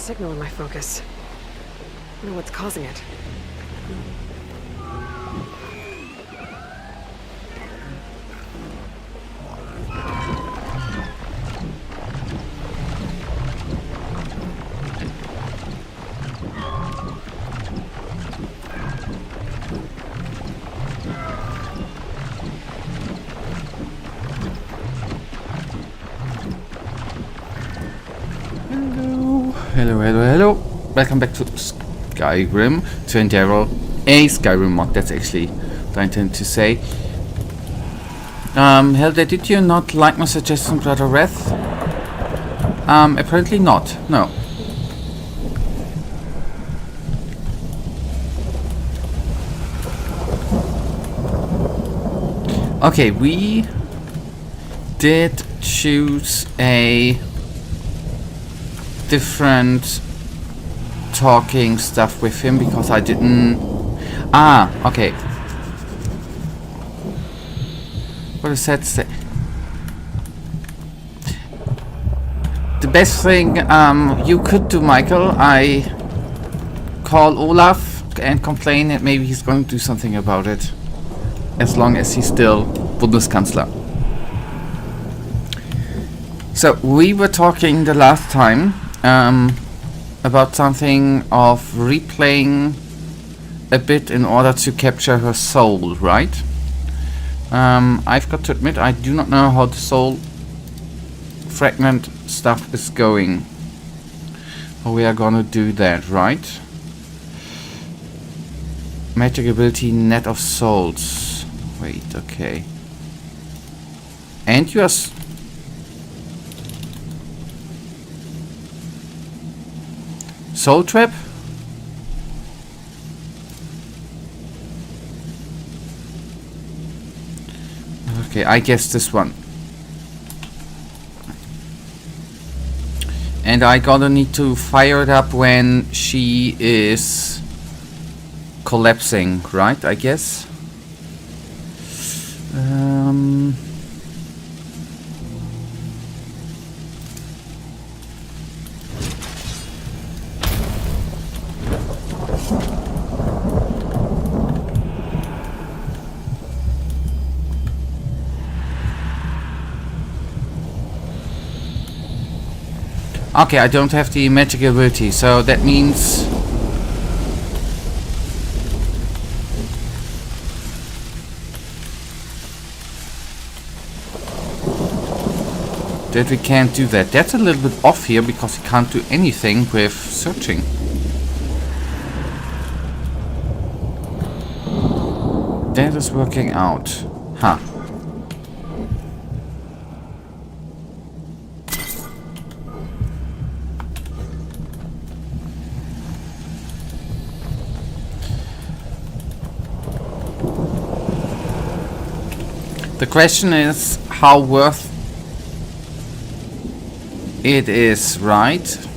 signal in my focus. I don't know what's causing it. Hello. Welcome back to Skyrim, to Enderal, a Skyrim mod, that's actually what I intend to say. Helder, did you not like my suggestion, Brother Wrath? Apparently not, no. Okay, we did choose a different talking stuff with him because I didn't... okay. What does that say? The best thing you could do, Michael, I call Olaf and complain that maybe he's going to do something about it. As long as he's still Bundeskanzler. So, we were talking the last time about something of replaying a bit in order to capture her soul, right? I've got to admit, I do not know how the soul fragment stuff is going. How we are gonna do that, right? Magic ability, net of souls. Wait, okay. And you are... Soul trap? Okay, I guess this one. And I gotta need to fire it up when she is collapsing, right? I guess. Okay, I don't have the magic ability, so that means... that we can't do that. That's a little bit off here, because we can't do anything with searching. That is working out. Huh. The question is how worth it is, right?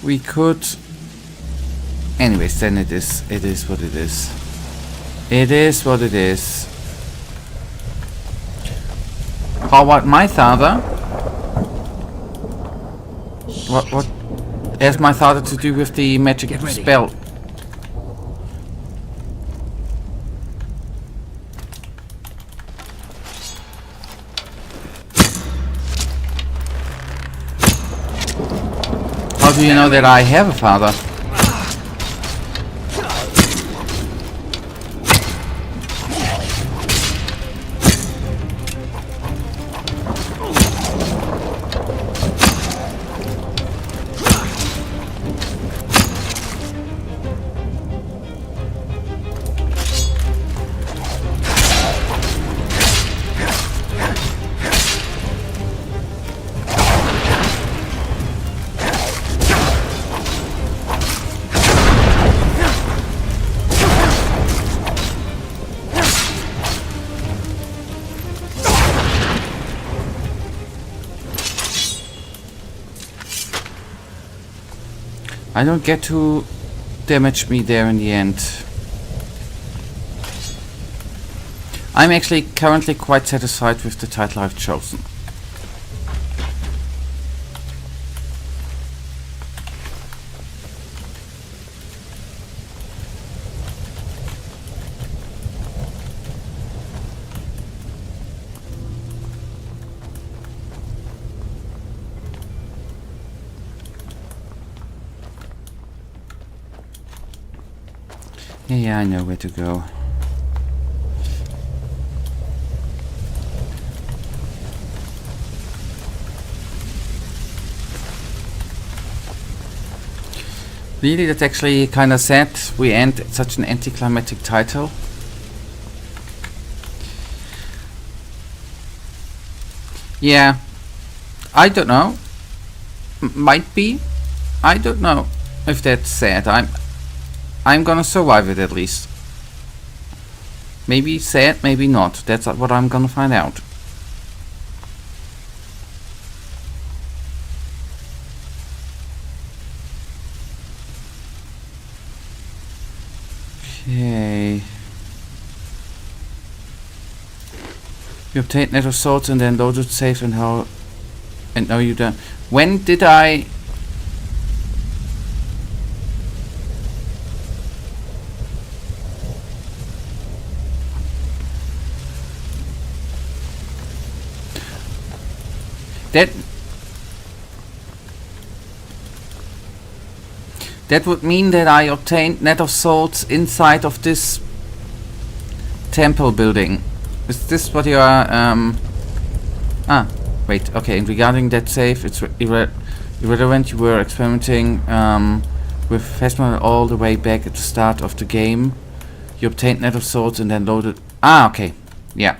We could... Anyways, then it is what it is. It is what it is. How about my father? What has my father to do with the magic spell? How do you know that I have a father? I don't get to damage me there in the end. I'm actually currently quite satisfied with the title I've chosen. Yeah, I know where to go. Really, that's actually kind of sad. We end such an anticlimactic title. Yeah, I don't know. Might be. I don't know if that's sad. I'm gonna survive it at least. Maybe sad, maybe not. That's what I'm gonna find out. Okay. You obtained net of swords and then loaded save and how and now you done. When did I that would mean that I obtained net of swords inside of this temple building. Is this what you are wait, okay, regarding that save, it's irrelevant. You were experimenting with Phasma all the way back at the start of the game. You obtained net of swords and then loaded. Okay. Yeah.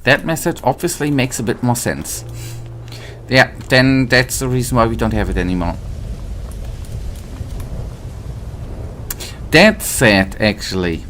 That method obviously makes a bit more sense. Yeah, then that's the reason why we don't have it anymore. That's sad, actually.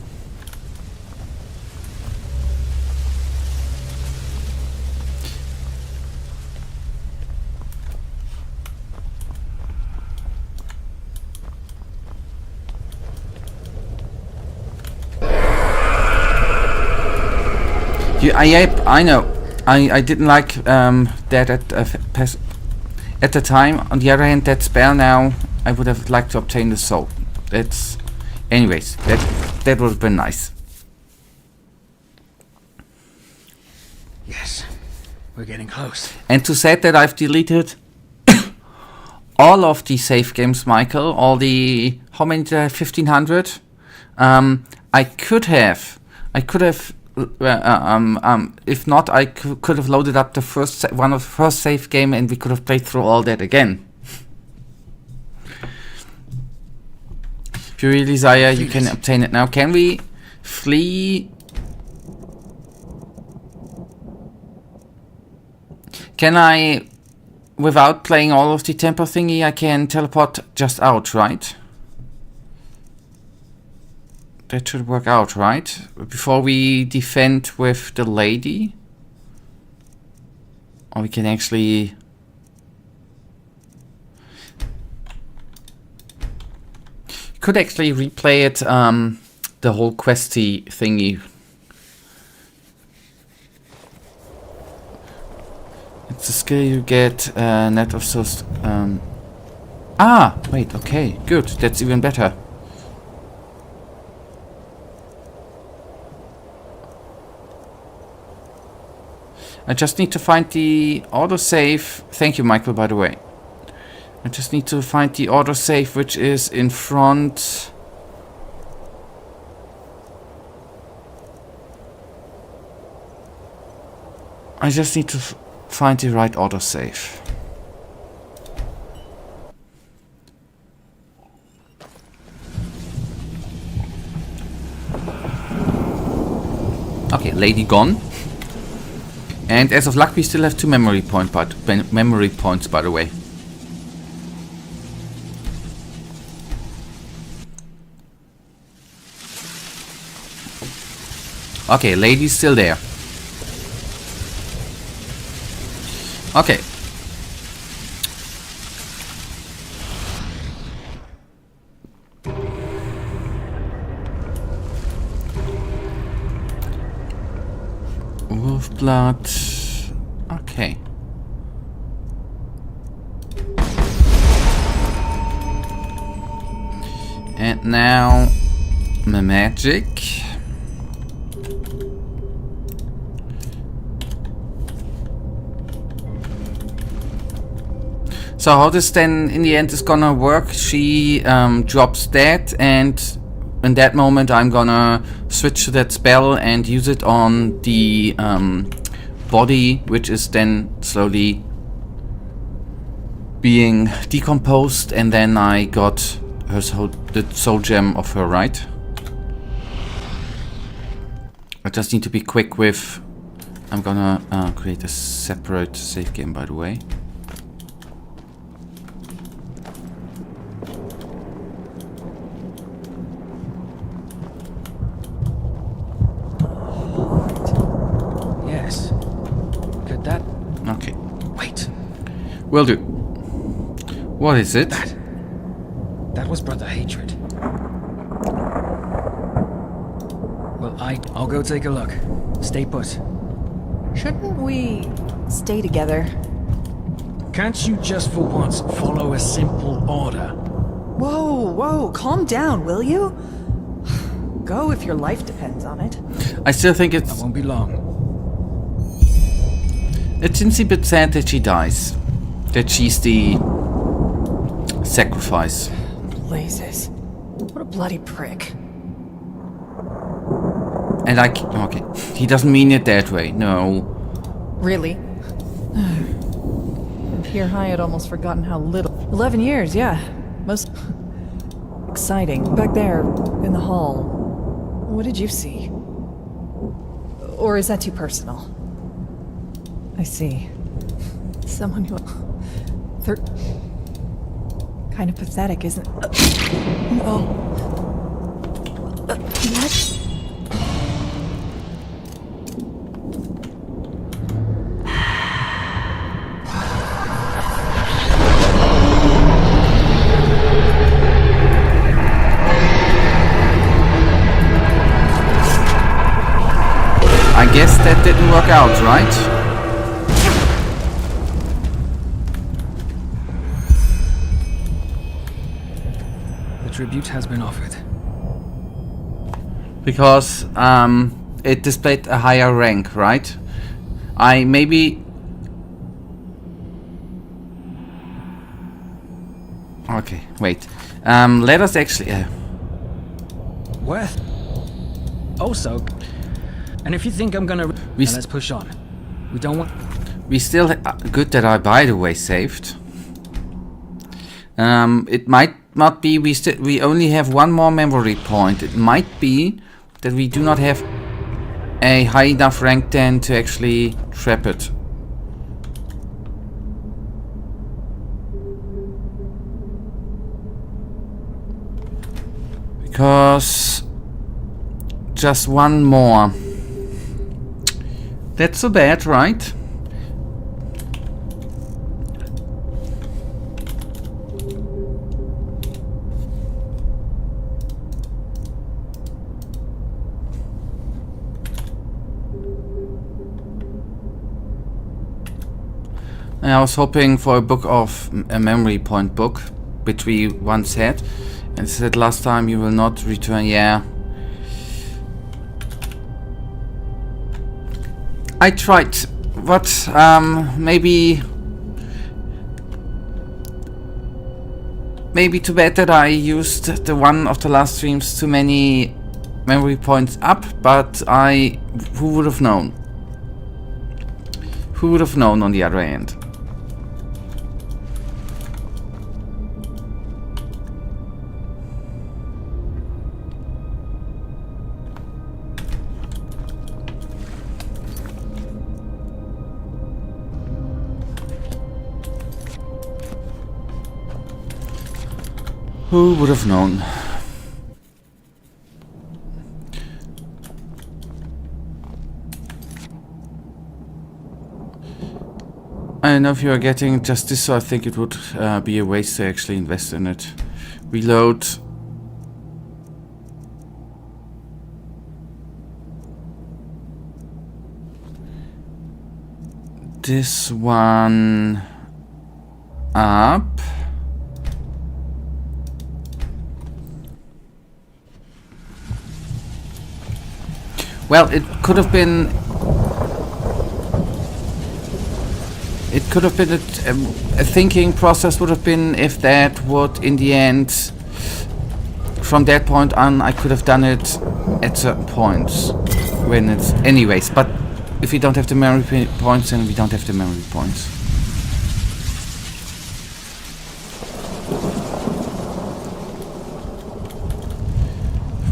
I know. I didn't like that at the time. On the other hand, that spell now, I would have liked to obtain the soul. That's, anyways, that would have been nice. Yes, we're getting close. And to say that I've deleted all of the save games, Michael. All the, how many did I have? 1500. I could have. If not, I could have loaded up the one of the first save game, and we could have played through all that again. If you really desire, you can obtain it now. Can we flee? Can I, without playing all of the temple thingy, I can teleport just out, right? That should work out, right? Before we defend with the lady. Or we can actually... Could actually replay it, the whole questy thingy. It's a skill you get, net of source... wait, okay, good, that's even better. I just need to find the autosave. Thank you, Michael, by the way. I just need to find the autosave, which is in front. I just need to find the right autosave. Okay, lady gone. And as of luck, we still have 2 memory points, by the way. Okay, lady's still there. Okay. Wolf blood. Okay. And now my magic. So how this then in the end is gonna work? She drops that, and in that moment I'm gonna switch to that spell and use it on the body, which is then slowly being decomposed, and then I got her the soul gem of her, right? I just need to be quick with... I'm gonna create a separate save game, by the way. Yes. Could that... Okay. Wait. Will do. What is it? That was Brother Hatred. Well, I'll go take a look. Stay put. Shouldn't we stay together? Can't you just for once follow a simple order? Whoa, calm down, will you? Go if your life depends on it. I still think I it's... won't be long. It seems a bit sad that she dies. That she's the sacrifice. Blazes. What a bloody prick. And okay. He doesn't mean it that way, no. Really? And here I had almost forgotten how little. 11 years, yeah. Most exciting. Back there, in the hall. What did you see? Or is that too personal? I see. Someone who... Kind of pathetic, isn't... Oh. What? I guess that didn't work out, right? The tribute has been offered. Because it displayed a higher rank, right? I maybe... Okay, wait. Let us actually... Worth. Also, and if you think I'm gonna... then let's push on. We don't want... We still... good that I, by the way, saved. It might not be... We only have one more memory point. It might be that we do not have a high enough rank then to actually trap it. Because... just one more. That's so bad, right? I was hoping for a book of a memory point book, which we once had, and said last time you will not return. Yeah. I tried, but maybe too bad that I used the one of the last streams too many memory points up, but who would have known? Who would have known on the other end? Who would have known? I don't know if you are getting just this, so I think it would be a waste to actually invest in it. Reload. this one up. Well, it could have been. It could have been a thinking process would have been if that would, in the end, from that point on, I could have done it at certain points when it's, anyways. But if we don't have the memory points, then we don't have the memory points.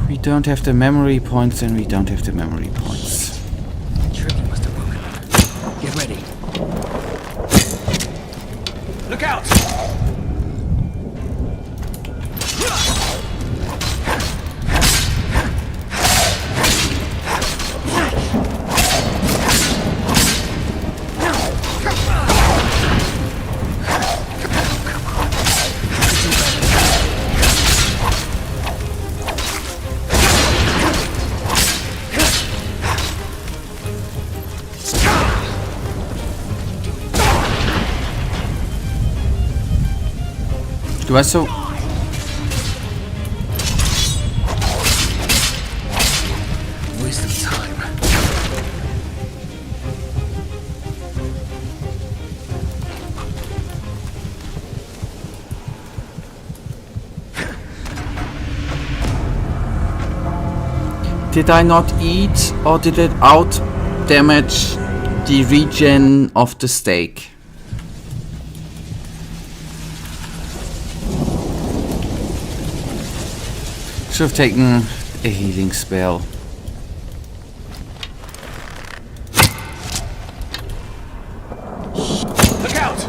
If we don't have the memory points, then we don't have the memory points. Tricky must have broken. Get ready. Look out! Do I so? Waste of time. Did I not eat, or did it out damage the regen of the steak? Should have taken a healing spell. Look out!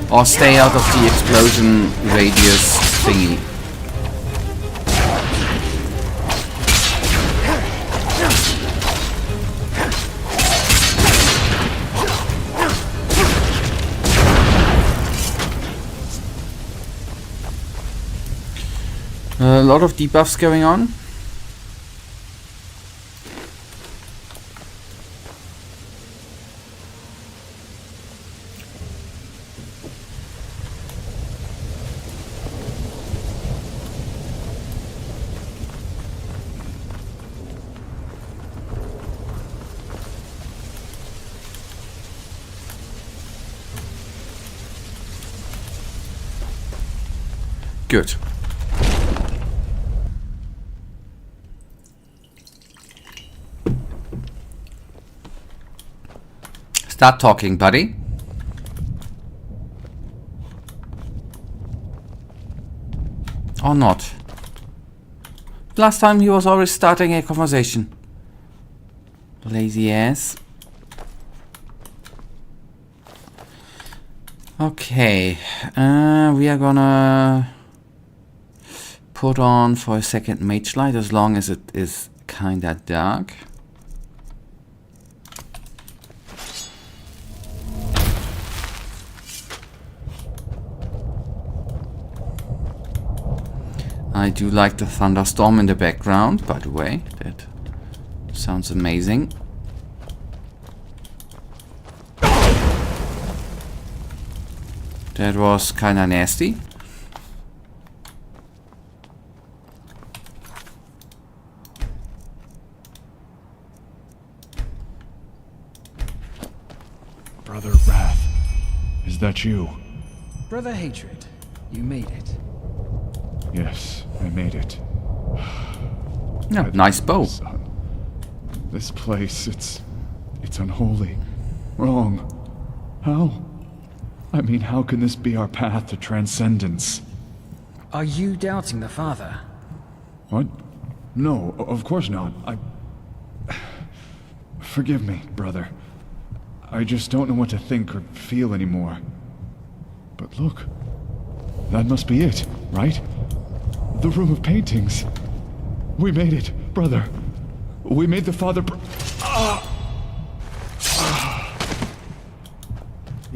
Or stay out of the explosion radius thingy. A lot of debuffs going on. Good. Start talking, buddy. Or not. Last time he was always starting a conversation. Lazy ass. Okay. We are gonna put on for a second mage light as long as it is kinda dark. I do like the thunderstorm in the background, by the way. That sounds amazing. That was kinda nasty. Brother Wrath, is that you? Brother Hatred, you made it. Yes, I made it. Yeah, nice bow. Son. This place, it's unholy. Wrong. How? I mean, how can this be our path to transcendence? Are you doubting the Father? What? No, of course not. Forgive me, brother. I just don't know what to think or feel anymore. But look. That must be it, right? The room of paintings. We made it, brother. We made the Father...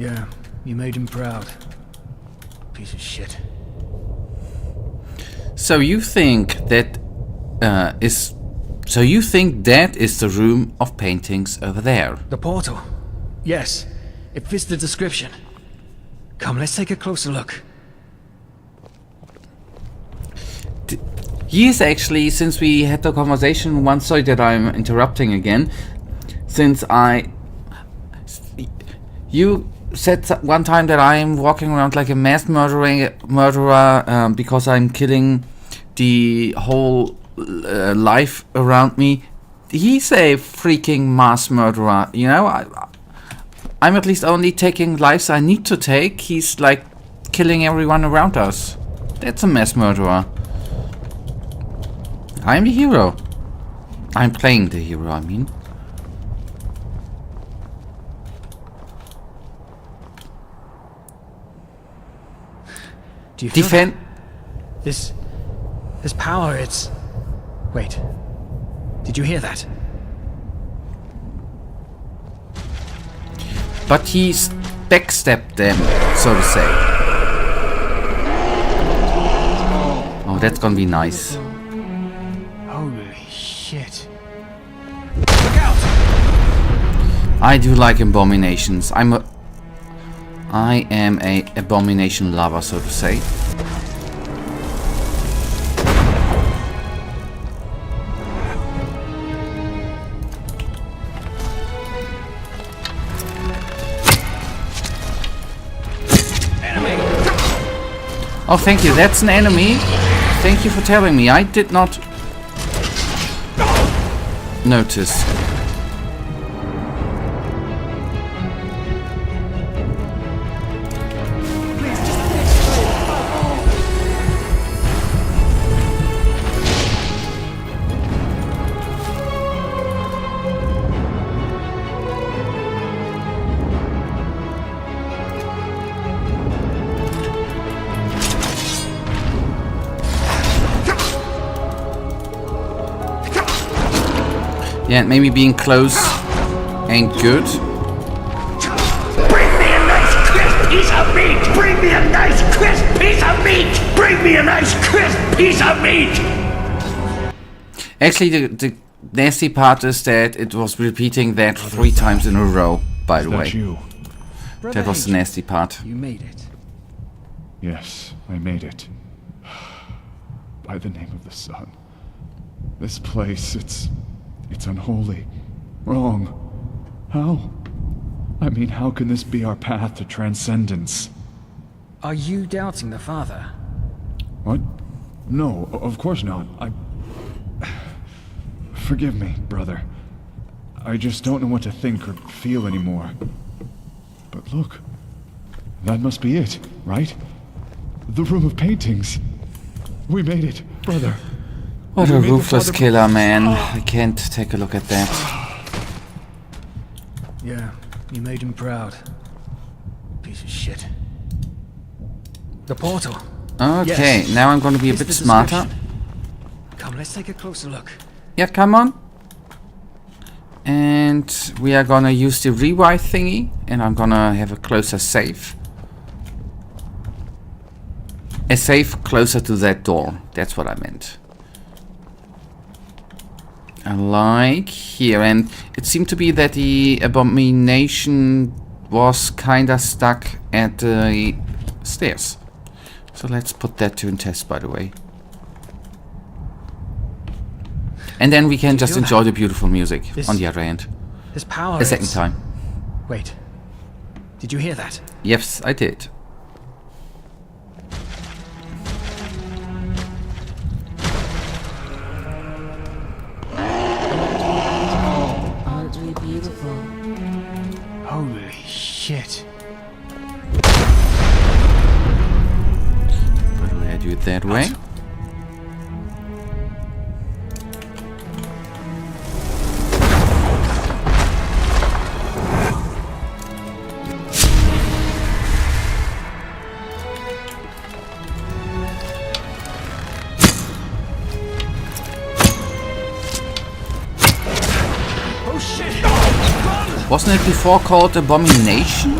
Yeah, you made him proud. Piece of shit. So you think that So you think that is the room of paintings over there? The portal. Yes, it fits the description. Come, let's take a closer look. He is actually, since we had the conversation once, sorry that I'm interrupting again, you said one time that I am walking around like a mass murderer because I'm killing the whole life around me. He's a freaking mass murderer, you know? I'm at least only taking lives I need to take. He's like killing everyone around us. That's a mass murderer. I'm the hero. I'm playing the hero, I mean. Do you feel Defend. that? This power, it's... Wait. Did you hear that? But he's backstabbed them, so to say. Oh, that's gonna be nice. Holy shit. Look out! I do like abominations. I am a abomination lover, so to say. Oh, thank you. That's an enemy. Thank you for telling me. I did not notice. Yeah, maybe being close ain't good. Bring me a nice crisp piece of meat! Bring me a nice crisp piece of meat! Bring me a nice crisp piece of meat! Actually, the nasty part is that it was repeating that 3 times in a row, by the way. You? That was the nasty part. You made it. Yes, I made it. By the name of the sun. This place, it's unholy. Wrong. How? I mean, how can this be our path to transcendence? Are you doubting the Father? What? No, of course not. Forgive me, brother. I just don't know what to think or feel anymore. But look. That must be it, right? The room of paintings. We made it, brother. What a ruthless killer, man. I can't take a look at that. Yeah, you made him proud. Piece of shit. The portal. Okay, Yes. now I'm gonna be a It's bit the smarter. description. Come, let's take a closer look. Yeah, come on. And we are gonna use the rewind thingy, and I'm gonna have a closer save. A save closer to that door. That's what I meant. Like here, and it seemed to be that the abomination was kinda stuck at the stairs. So let's put that to test, by the way. And then we can just feel enjoy that? the beautiful music This- on the other end. This power, A second it's... time. Wait. Did you hear that? Yes, I did. Oddly beautiful. Holy shit. By the way, I do it that way. Oh shit! Wasn't it before called Abomination?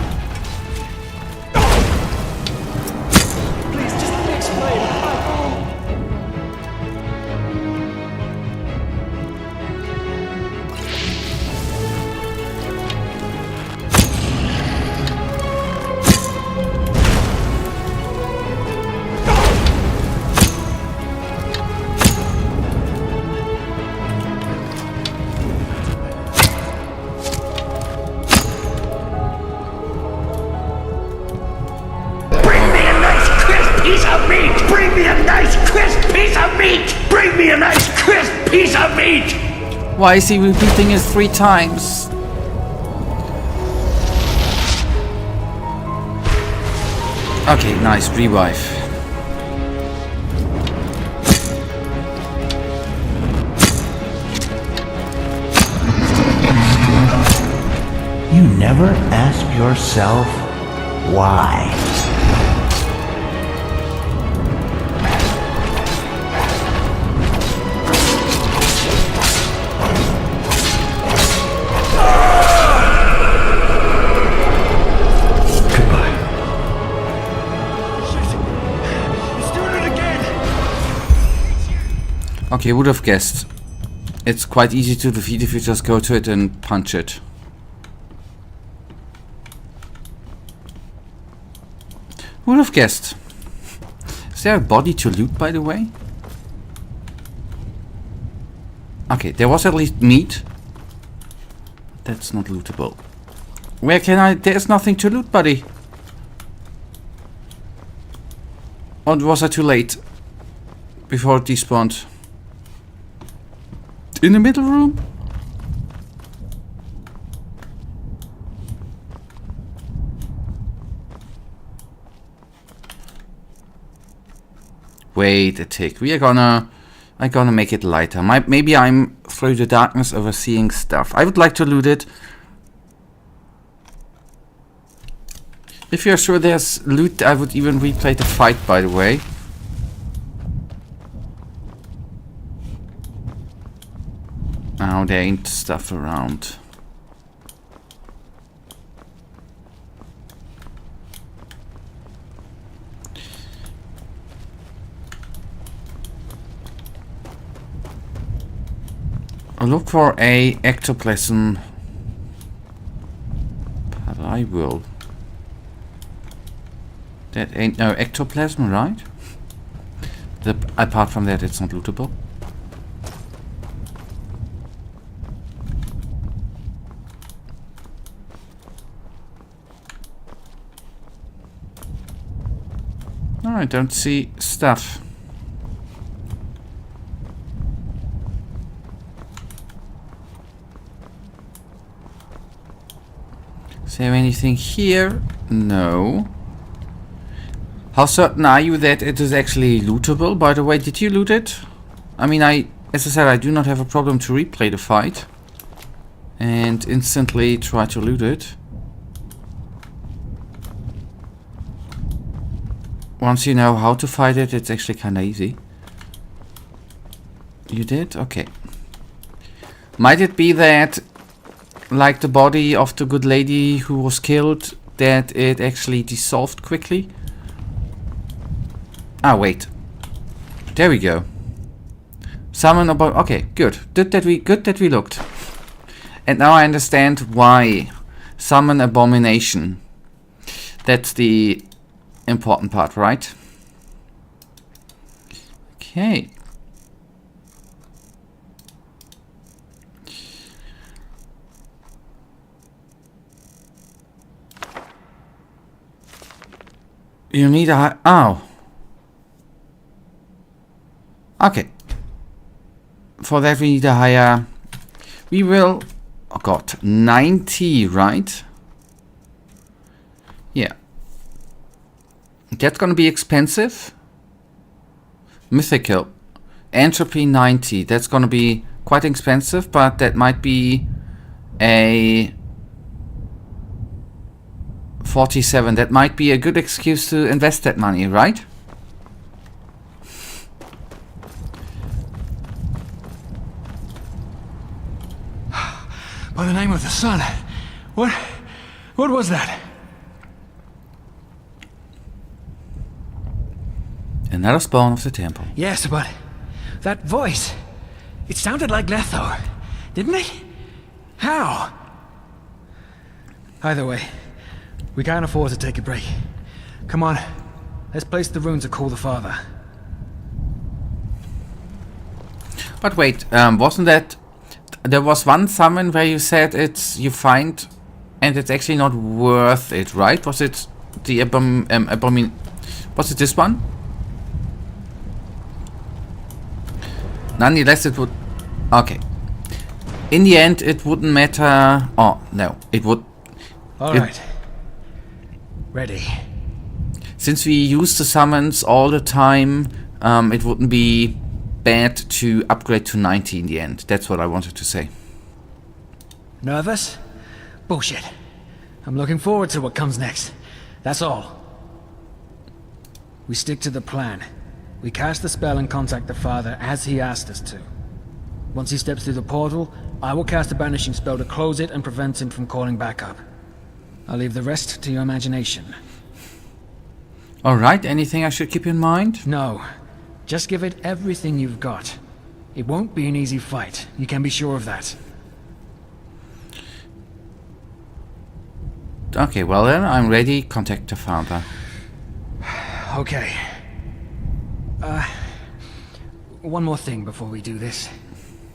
piece of meat! Why is he repeating it 3 times? Okay, nice, revive. You never ask yourself why. Okay, would have guessed. It's quite easy to defeat if you just go to it and punch it. Would have guessed. Is there a body to loot, by the way? Okay, there was at least meat. That's not lootable. Where can I... There's nothing to loot, buddy. Or was I too late? Before it despawned. In the middle room? Wait a tick. I'm gonna make it lighter. Maybe I'm through the darkness overseeing stuff. I would like to loot it. If you're sure there's loot, I would even replay the fight, by the way. Oh, there ain't stuff around. I'll look for a ectoplasm. But I will. That ain't no ectoplasm, right? Apart from that, it's not lootable. Oh, I don't see stuff. Is there anything here? No. How certain are you that it is actually lootable? By the way, did you loot it? I mean, as I said, I do not have a problem to replay the fight and instantly try to loot it. Once you know how to fight it, it's actually kind of easy. You did? Okay. Might it be that, like the body of the good lady who was killed, that it actually dissolved quickly? Ah, wait. There we go. Summon about. Okay, good. Good that we looked. And now I understand why. Summon abomination. That's the important part, right? Okay. You need a oh. Okay. For that we need a higher. We will. Oh god, 90, right? Yeah. That's gonna be expensive. Mythical. Entropy 90. That's gonna be quite expensive, but that might be a 47. That might be a good excuse to invest that money, right? By the name of the sun. What was that? Another spawn of the temple. Yes, but that voice. It sounded like Letho, didn't it? How? Either way, we can't afford to take a break. Come on, let's place the rune to call the father. But wait, wasn't that... There was one summon where you said it's... You find... And it's actually not worth it, right? Was it the was it this one? Nonetheless, it would Okay. In the end, it wouldn't matter. Oh, no. It would. Alright. Ready. Since we use the summons all the time, it wouldn't be bad to upgrade to 90 in the end. That's what I wanted to say. Nervous? Bullshit. I'm looking forward to what comes next. That's all. We stick to the plan. We cast the spell and contact the father as he asked us to. Once he steps through the portal, I will cast a banishing spell to close it and prevent him from calling back up. I'll leave the rest to your imagination. Alright, anything I should keep in mind? No. Just give it everything you've got. It won't be an easy fight. You can be sure of that. Okay, well then, I'm ready. Contact the father. Okay. One more thing before we do this.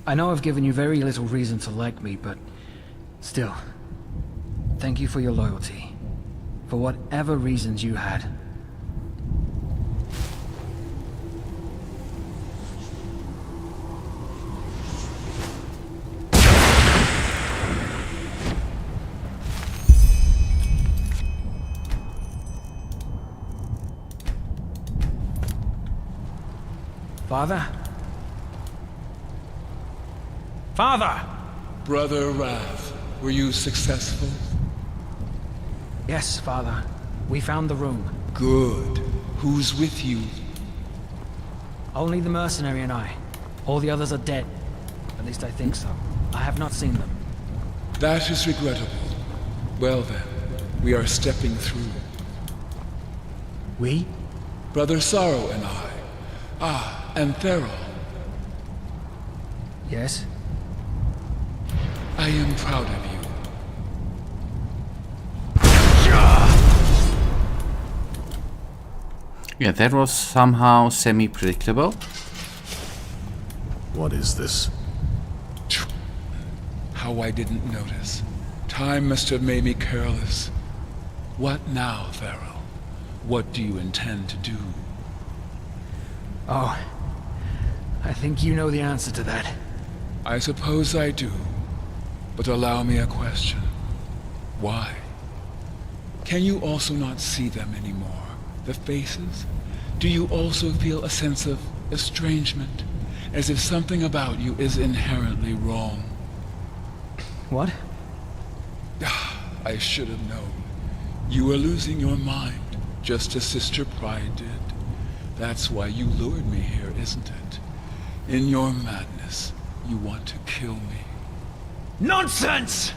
I know I've given you very little reason to like me, but still, thank you for your loyalty. For whatever reasons you had. Father? Father! Brother Wrath, were you successful? Yes, Father. We found the room. Good. Who's with you? Only the mercenary and I. All the others are dead. At least I think so. I have not seen them. That is regrettable. Well then, we are stepping through. We? Brother Sorrow and I. And Enderal. Yes? I am proud of you. Yeah, that was somehow semi-predictable. What is this? How I didn't notice. Time must have made me careless. What now, Enderal? What do you intend to do? Oh. I think you know the answer to that. I suppose I do. But allow me a question. Why? Can you also not see them anymore? The faces? Do you also feel a sense of estrangement? As if something about you is inherently wrong? What? I should have known. You were losing your mind, just as Sister Pride did. That's why you lured me here, isn't it? In your madness, you want to kill me. Nonsense!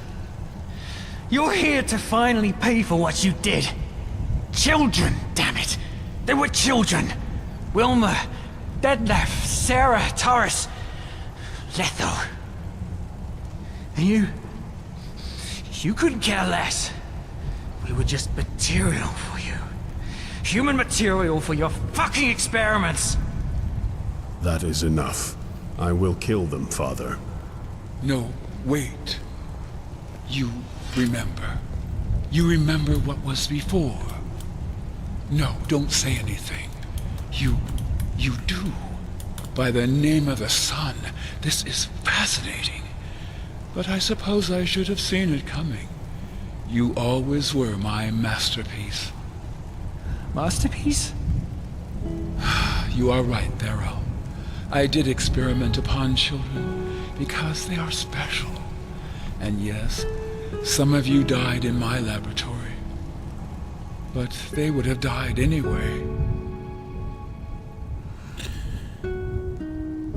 You're here to finally pay for what you did. Children, damn it! They were children! Wilma, Detlef, Sarah, Taurus, Letho. And you couldn't care less. We were just material for you. Human material for your fucking experiments! That is enough. I will kill them, Father. No, wait. You remember. You remember what was before. No, don't say anything. You do. By the name of the sun, this is fascinating. But I suppose I should have seen it coming. You always were my masterpiece. Masterpiece? You are right, Enderal. I did experiment upon children because they are special. And yes, some of you died in my laboratory. But they would have died anyway.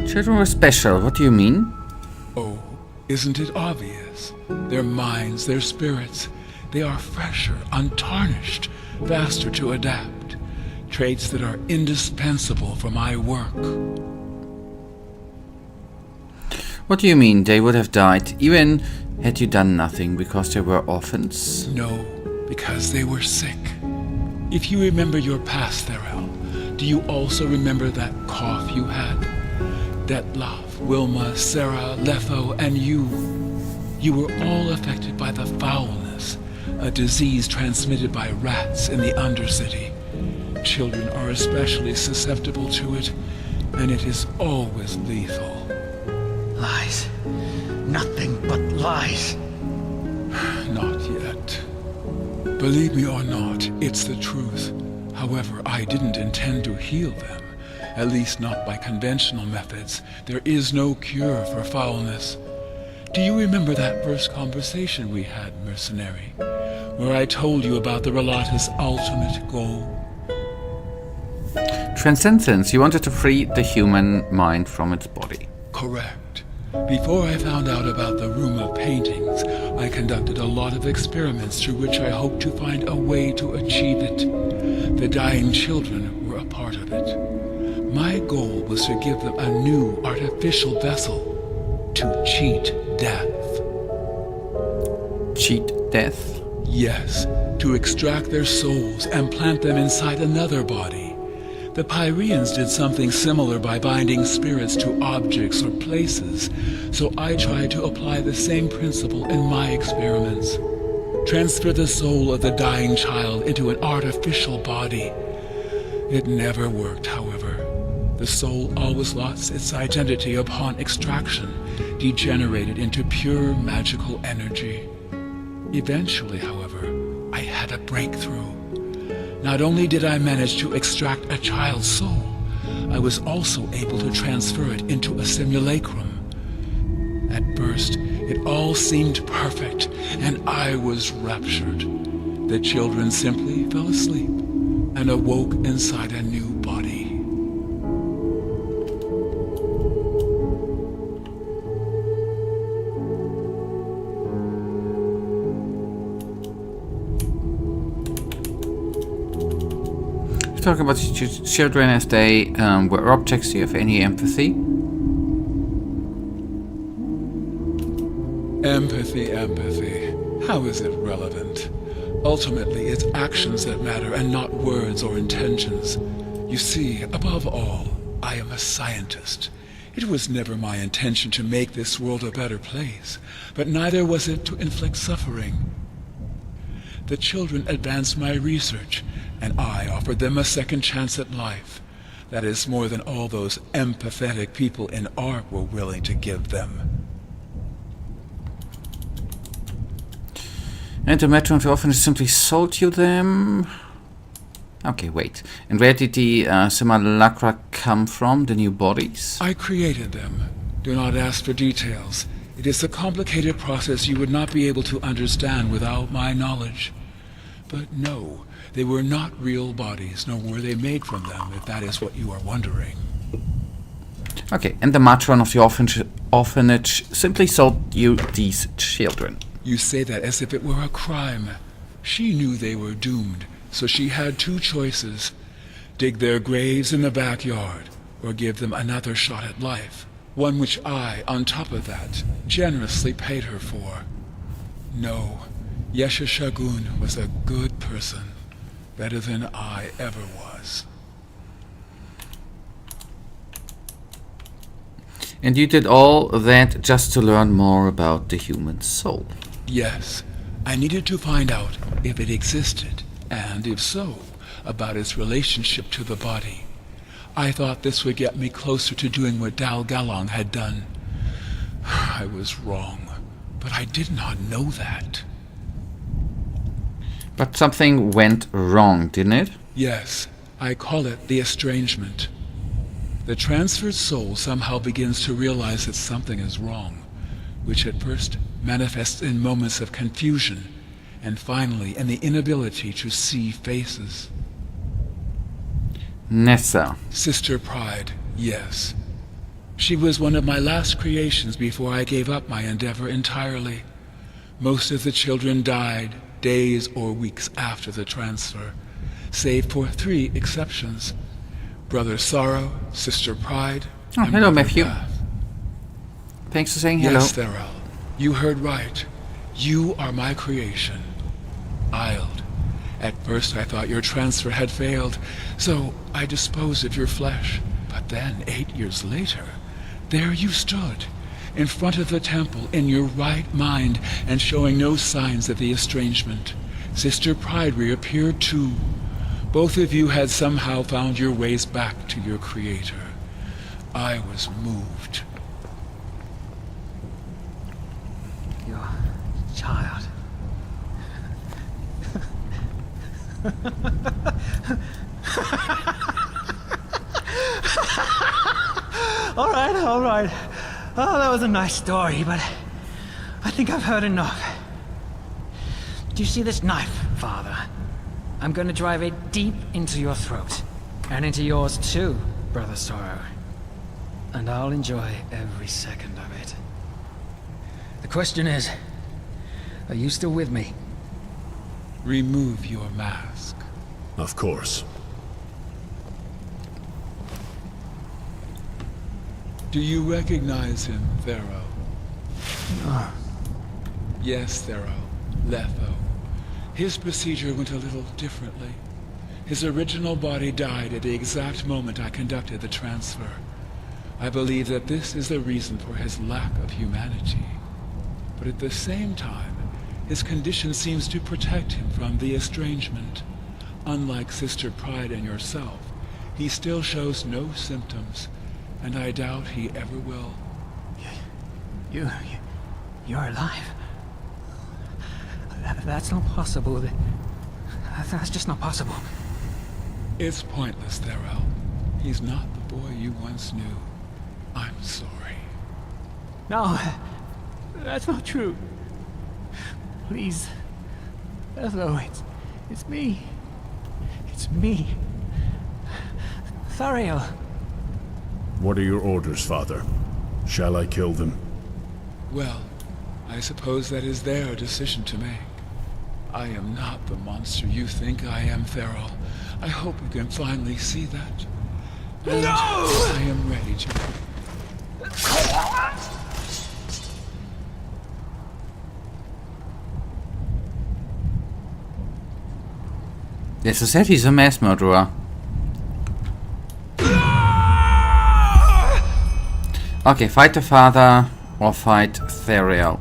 Children were special, what do you mean? Oh, isn't it obvious? Their minds, their spirits, they are fresher, untarnished, faster to adapt. Traits that are indispensable for my work. What do you mean they would have died even had you done nothing because they were orphans? No, because they were sick. If you remember your past, Enderal, do you also remember that cough you had? Detlef, Wilma, Sarah, Letho, and you. You were all affected by the foulness, a disease transmitted by rats in the Undercity. Children are especially susceptible to it, and it is always lethal. Lies. Nothing but lies. Not yet. Believe me or not, it's the truth. However, I didn't intend to heal them. At least not by conventional methods. There is no cure for foulness. Do you remember that first conversation we had, mercenary? Where I told you about the Relata's ultimate goal? Transcendence. You wanted to free the human mind from its body. Correct. Before I found out about the room of paintings, I conducted a lot of experiments through which I hoped to find a way to achieve it. The dying children were a part of it. My goal was to give them a new artificial vessel to cheat death. Cheat death? Yes, to extract their souls and plant them inside another body. The Pyreans did something similar by binding spirits to objects or places, so I tried to apply the same principle in my experiments. Transfer the soul of the dying child into an artificial body. It never worked, however. The soul always lost its identity upon extraction, degenerated into pure magical energy. Eventually, however, I had a breakthrough. Not only did I manage to extract a child's soul, I was also able to transfer it into a simulacrum. At first, it all seemed perfect, and I was raptured. The children simply fell asleep and awoke inside a new body. Talk about children as they were objects. Do you have any empathy? Empathy. How is it relevant? Ultimately, it's actions that matter and not words or intentions. You see, above all, I am a scientist. It was never my intention to make this world a better place, but neither was it to inflict suffering. The children advanced my research, and I offered them a second chance at life. That is more than all those empathetic people in art were willing to give them. And the matron of the orphanage simply sold you them? Okay, wait. And where did the simulacra come from, the new bodies? I created them. Do not ask for details. It is a complicated process you would not be able to understand without my knowledge. But no, they were not real bodies, nor were they made from them, if that is what you are wondering. Okay, and the matron of the orphanage simply sold you these children. You say that as if it were a crime. She knew they were doomed, so she had two choices. Dig their graves in the backyard, or give them another shot at life. One which I, on top of that, generously paid her for. No, Yesha Shagun was a good person. Better than I ever was. And you did all that just to learn more about the human soul? Yes, I needed to find out if it existed, and if so, about its relationship to the body. I thought this would get me closer to doing what Dal Galong had done. I was wrong, but I did not know that. But something went wrong, didn't it? Yes, I call it the estrangement. The transferred soul somehow begins to realize that something is wrong, which at first manifests in moments of confusion, and finally in the inability to see faces. Nessa. Sister Pride, yes. She was one of my last creations before I gave up my endeavor entirely. Most of the children died days or weeks after the transfer, save for 3 exceptions. Brother Sorrow, Sister Pride, Oh, and hello, Brother Matthew. Wrath. Thanks for saying hello. Yes, Theral. You heard right. You are my creation. Isled. At first I thought your transfer had failed, so I disposed of your flesh. But then, 8 years later, there you stood, in front of the temple, in your right mind, and showing no signs of the estrangement. Sister Pride reappeared too. Both of you had somehow found your ways back to your creator. I was moved. your child. All right. Oh, that was a nice story, but I think I've heard enough. Do you see this knife, Father? I'm gonna drive it deep into your throat. And into yours too, Brother Sorrow. And I'll enjoy every second of it. The question is, are you still with me? Remove your mask. Of course. Do you recognize him, Thero? Yes, Thero. Letho. His procedure went a little differently. His original body died at the exact moment I conducted the transfer. I believe that this is the reason for his lack of humanity. But at the same time, his condition seems to protect him from the estrangement. Unlike Sister Pride and yourself, he still shows no symptoms, and I doubt he ever will. You're alive? That's not possible. That's just not possible. It's pointless, Thero. He's not the boy you once knew. I'm sorry. No, that's not true. Please. Hello, it's me. It's me. Thariel. What are your orders, Father? Shall I kill them? Well, I suppose that is their decision to make. I am not the monster you think I am, Thero. I hope you can finally see that. And no! I am ready to... Yes, I said he's a mass murderer. Okay, fight the father or fight Thariel.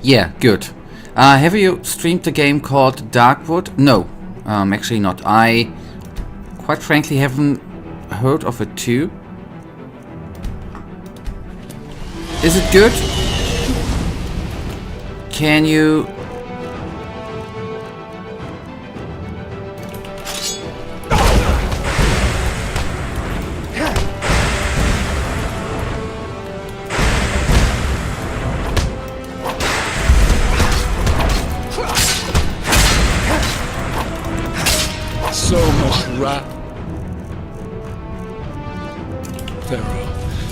Yeah, good. Have you streamed the game called Darkwood? No, actually not. I, quite frankly, haven't heard of it too. Is it good? Can you... So much rat. Thero,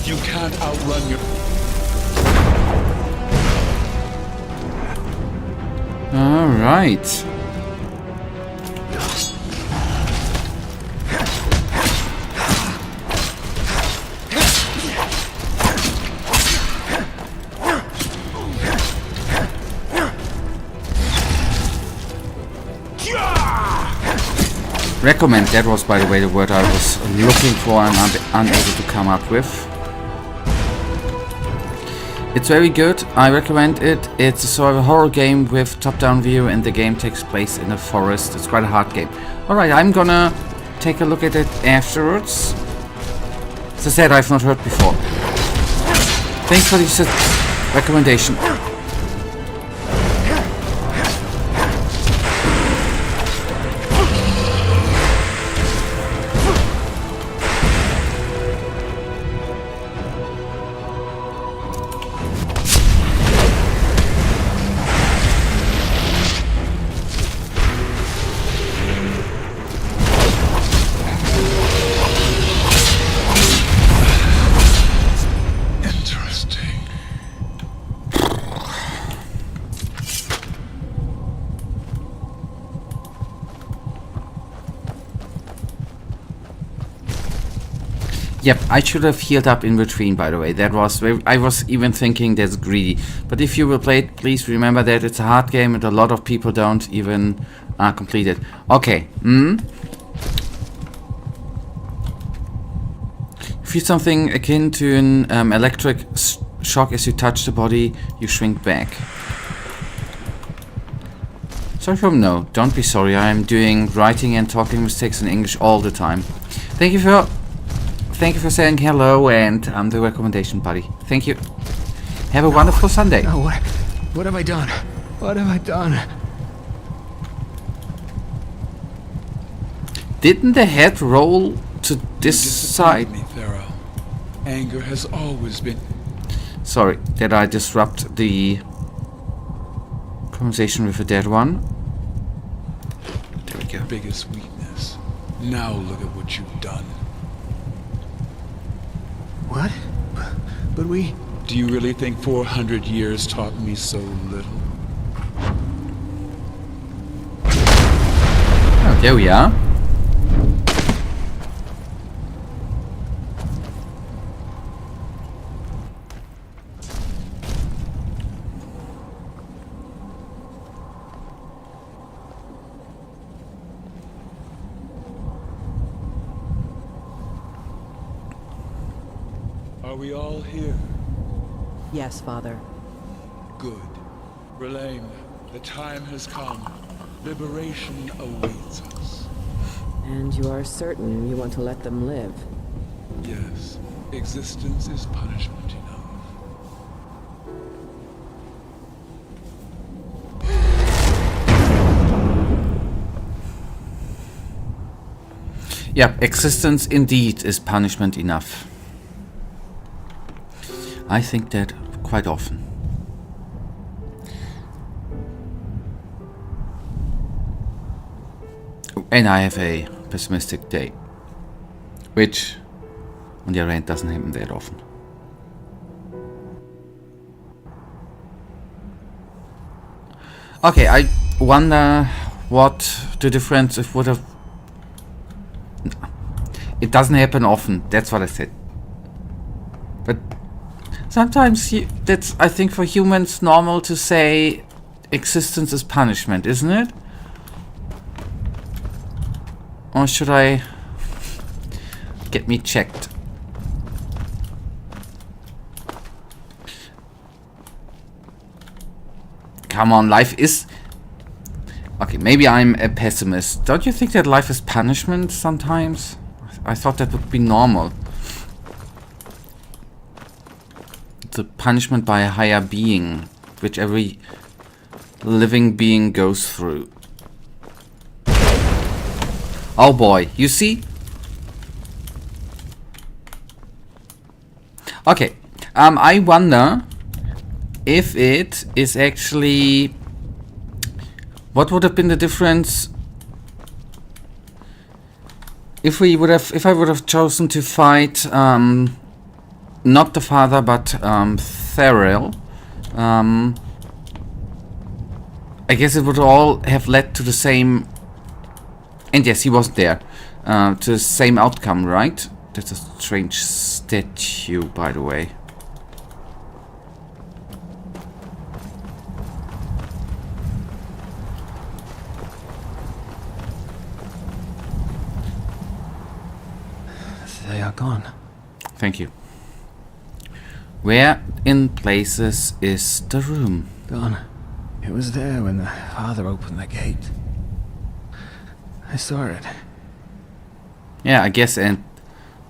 you can't outrun your... All right. Recommend, that was by the way the word I was looking for and unable to come up with. It's very good, I recommend it. It's a sort of a horror game with top-down view and the game takes place in a forest. It's quite a hard game. Alright, I'm gonna take a look at it afterwards. As I said, I've not heard before. Thanks for this recommendation. Yep, I should have healed up in between, by the way. That was very, I was even thinking that's greedy. But if you will play it, please remember that it's a hard game and a lot of people don't even complete it. Okay. Feel something akin to an electric shock as you touch the body, you shrink back. Sorry from no. Don't be sorry. I am doing writing and talking mistakes in English all the time. Thank you for saying hello and the recommendation, buddy. Thank you. Have a wonderful Sunday. No, what have I done? What have I done? Didn't the head roll to this side? Me, Pharaoh. Anger has always been... Sorry, did I disrupt the conversation with the dead one? There we go. biggest weakness. Now look at what you've done. What? But we... Do you really think 400 years taught me so little? Oh, there we are. Are we all here? Yes, Father. Good. Relaine, the time has come. Liberation awaits us. And you are certain you want to let them live? Yes, existence is punishment enough. Yeah, existence indeed is punishment enough. I think that quite often. And I have a pessimistic day, which on the other hand doesn't happen that often. Okay, I wonder what the difference if would have... No. It doesn't happen often, that's what I said. But sometimes that's, I think, for humans normal to say existence is punishment, isn't it? Or should I get me checked? Come on, life is... Okay, maybe I'm a pessimist. Don't you think that life is punishment sometimes? I thought that would be normal. It's a punishment by a higher being, which every living being goes through. Oh boy, you see? Okay, I wonder if it is actually... What would have been the difference if I would have chosen to fight not the father but Theriel? I guess it would all have led to the same... And yes, he wasn't there. To the same outcome, right? That's a strange statue, by the way. They are gone. Thank you. Where in places is the room? Gone. It was there when the father opened the gate. I saw it. Yeah, I guess, and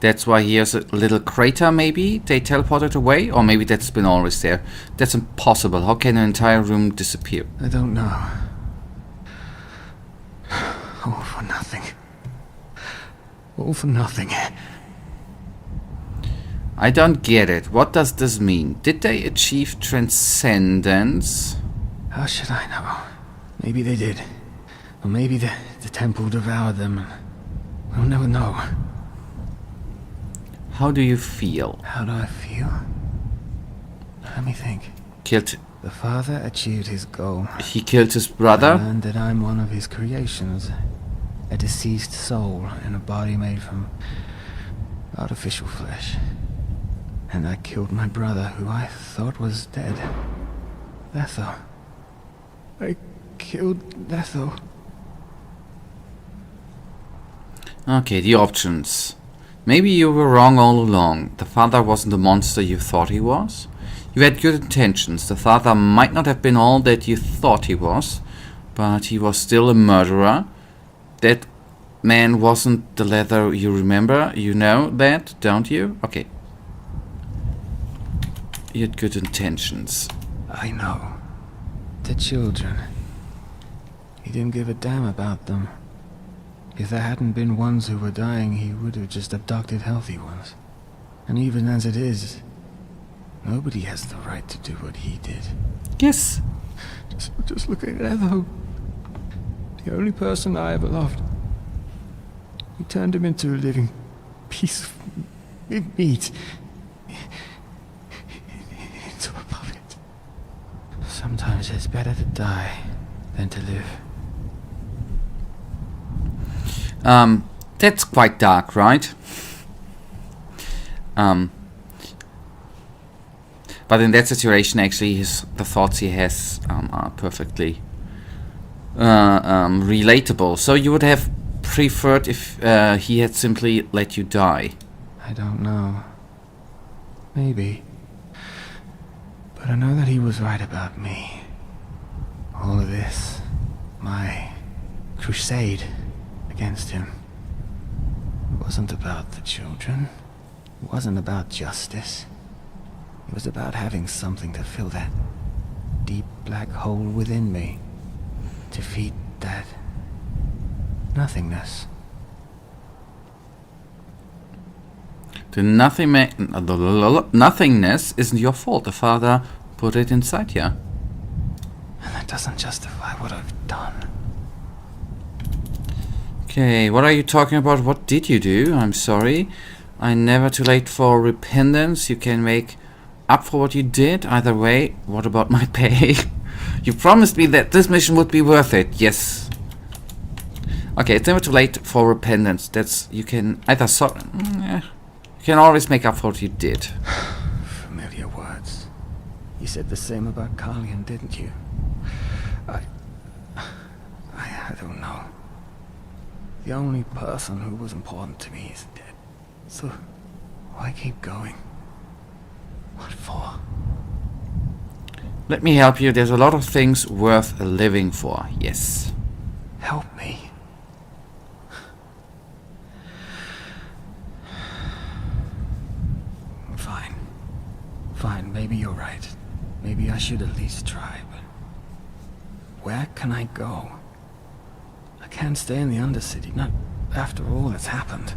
that's why here's a little crater, maybe? They teleported away? Or maybe that's been always there. That's impossible. How can an entire room disappear? I don't know. All for nothing. All for nothing. I don't get it. What does this mean? Did they achieve transcendence? How should I know? Maybe they did. Or maybe the temple devoured them. We'll never know. How do you feel? How do I feel? Let me think. Killed... The father achieved his goal. He killed his I brother? learned that I'm one of his creations. A deceased soul in a body made from artificial flesh. And I killed my brother, who I thought was dead. Lethal. I killed Lethal. Okay, the options. Maybe you were wrong all along. The father wasn't the monster you thought he was. You had good intentions. The father might not have been all that you thought he was, but he was still a murderer. That man wasn't the leather you remember. You know that, don't you? Okay. He had good intentions. I know. The children. He didn't give a damn about them. If there hadn't been ones who were dying, he would have just abducted healthy ones. And even as it is, nobody has the right to do what he did. Yes. Just look at Evo. The only person I ever loved. He turned him into a living piece of meat. Into a puppet. Sometimes it's better to die than to live. That's quite dark, right? But in that situation, actually, the thoughts he has are perfectly relatable. So you would have preferred if he had simply let you die? I don't know. Maybe. But I know that he was right about me. All of this, my crusade against him, it wasn't about the children. It wasn't about justice. It was about having something to fill that deep black hole within me. To feed that nothingness. The nothingness isn't your fault. The father put it inside you. And that doesn't justify what I've done. Okay, what are you talking about? What did you do? I'm sorry. I'm never too late for repentance. You can make up for what you did. Either way, what about my pay? You promised me that this mission would be worth it. Yes. Okay, it's never too late for repentance. That's, you can either you can always make up for what you did. Familiar words. You said the same about Carlian, didn't you? I don't know. The only person who was important to me is dead. So, why keep going? What for? Let me help you. There's a lot of things worth living for. Yes. Help me. Fine. Fine, maybe you're right. Maybe I should at least try, but... where can I go? I can't stay in the Undercity, not after all that's happened.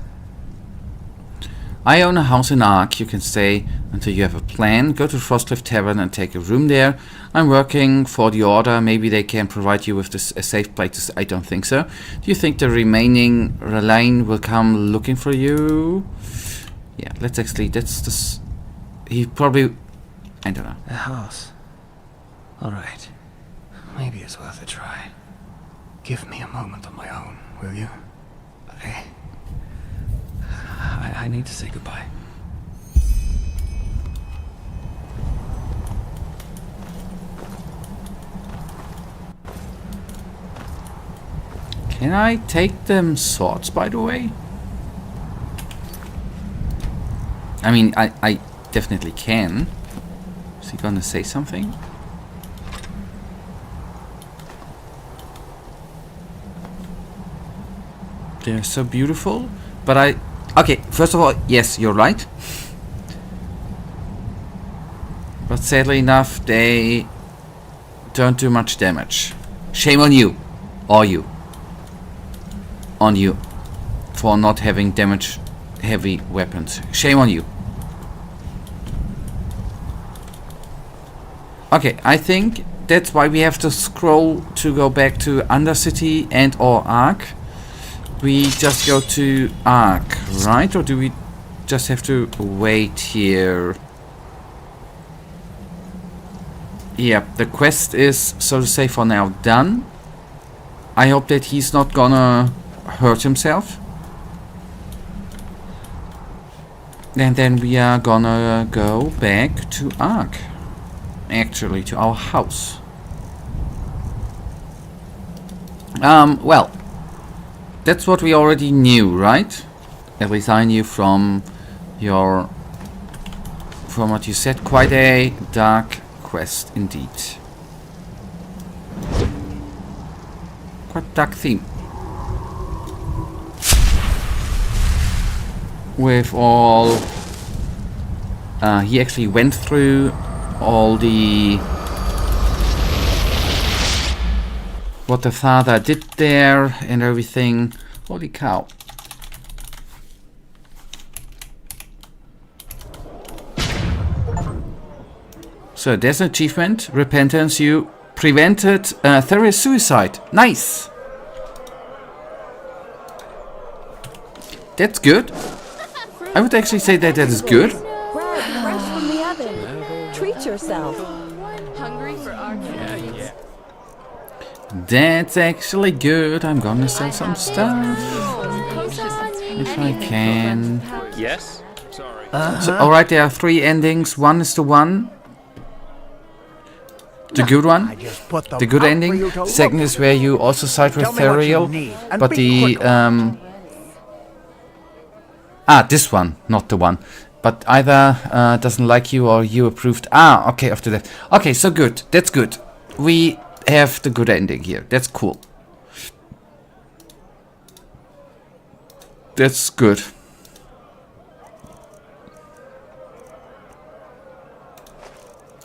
I own a house in Ark. You can stay until you have a plan. Go to Frostcliff Tavern and take a room there. I'm working for the Order. Maybe they can provide you with a safe place. I don't think so. Do you think the remaining Relaine will come looking for you? Yeah, let's actually... that's this... he probably... I don't know. A house. Alright. Maybe it's worth a try. Give me a moment on my own, will you? I need to say goodbye. Can I take them swords, by the way? I mean, I definitely can. Is he gonna say something? They're so beautiful, but okay, first of all, yes, you're right. But sadly enough, they don't do much damage. Shame on you. Or you. On you. For not having damage-heavy weapons. Shame on you. Okay, I think that's why we have to scroll to go back to Undercity and or Ark. We just go to Ark, right? Or do we just have to wait here? Yep, the quest is, so to say, for now done. I hope that he's not gonna hurt himself. And then we are gonna go back to Ark. Actually, to our house. Well, that's what we already knew, right? At least I knew from what you said. Quite a dark quest indeed. quite dark theme. With all... he actually went through all the... what the father did there and everything. Holy cow. So there's an achievement. Repentance. You prevented Theria's suicide. Nice. That's good. I would actually say that that is good. Bread fresh from the oven. Treat yourself. Hungry for our That's actually good. I'm gonna sell some stuff if I can. Yes? So, alright, there are 3 endings. One is the one. The good one. The good ending. Second is where you also side with Therial. But the this one, not the one. But either doesn't like you or you approved. Okay, after that. Okay, so good. That's good. We have the good ending here. That's cool. That's good.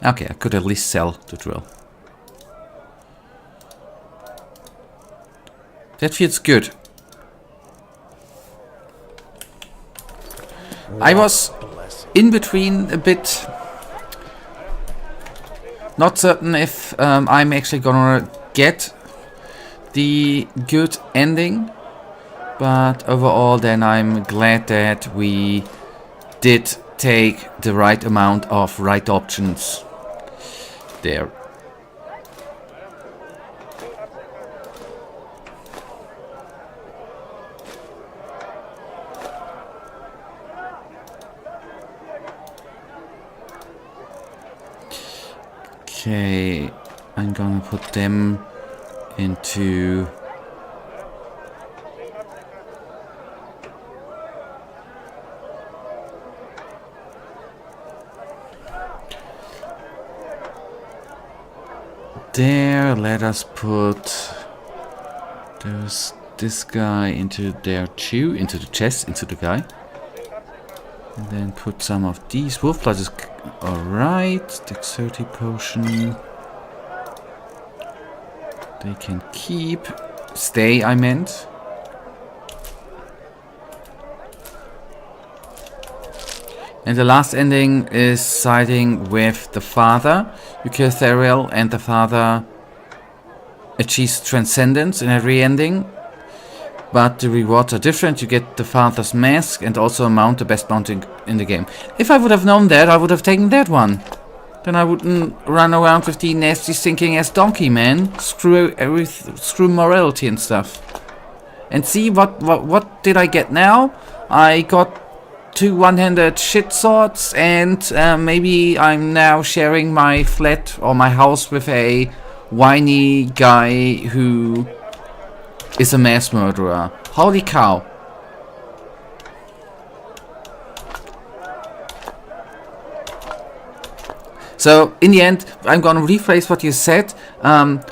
Okay, I could at least sell the drill. That feels good. I was in between a bit. Not certain if I'm actually gonna get the good ending. But overall then I'm glad that we did take the right amount of right options there. Okay, I'm gonna put them into there. Let us put this guy into there too, into the chest, into the guy. And then put some of these. Wolf blood is alright. Dexterity potion. They can keep. Stay, I meant. And the last ending is siding with the father. You kill Therial and the father achieves transcendence in every ending. But the rewards are different. You get the father's mask and also a mount, the best mount in the game. If I would have known that, I would have taken that one. Then I wouldn't run around with the nasty stinking ass donkey, man. Screw morality and stuff. And see, what did I get now? I got 2 one-handed shit swords, and maybe I'm now sharing my flat or my house with a whiny guy who is a mass murderer. Holy cow. So, in the end, I'm gonna rephrase what you said. One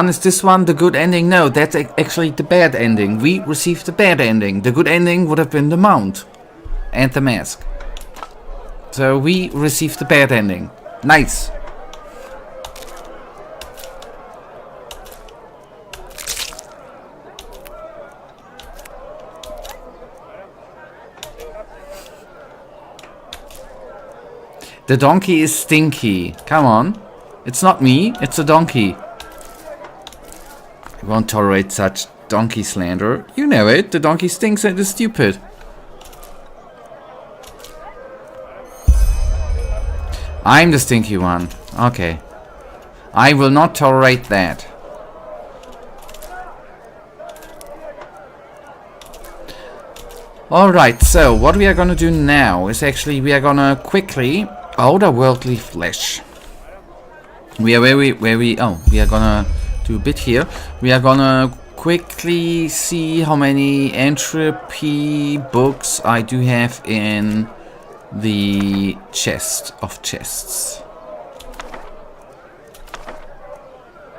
is this one, the good ending. No, that's actually the bad ending. We received the bad ending. The good ending would have been the mount and the mask. So we received the bad ending. Nice. The donkey is stinky. Come on. It's not me, it's a donkey. I won't tolerate such donkey slander. You know it, the donkey stinks and is stupid. I'm the stinky one. Okay. I will not tolerate that. Alright, so what we are gonna do now is actually we are gonna quickly outerworldly flesh. We are we are gonna do a bit here. We are gonna quickly see how many entropy books I do have in the chest of chests.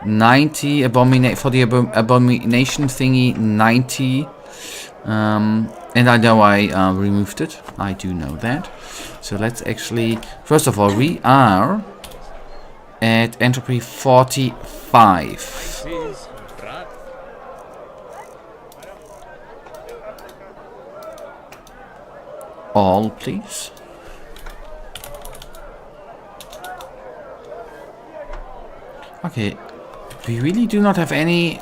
90 for the abomination thingy, 90. And I know I removed it. I do know that. So let's actually, first of all, we are at entropy 45. All, please. Okay, we really do not have any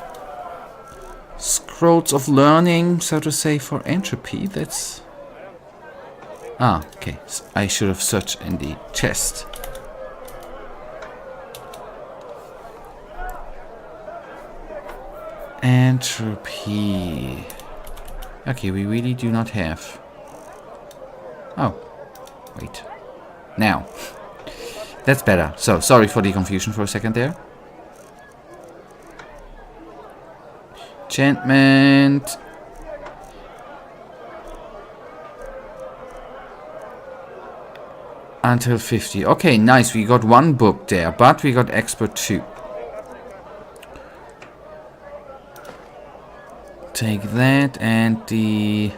scrolls of learning, so to say, for entropy. That's... Ah, okay. I should have searched in the chest. Entropy. Okay, we really do not have. Oh, wait. Now. That's better. So, sorry for the confusion for a second there. Enchantment. Until 50. Okay, nice. We got one book there, but we got expert 2. Take that and the...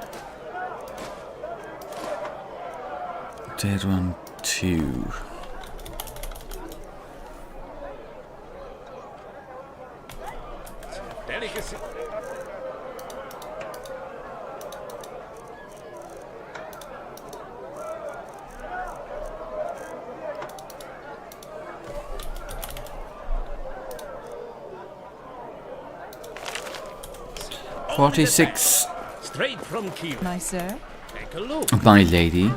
that one too. Delicacy. $46. Straight from Kiev. Nice, sir. Take a look. My lady.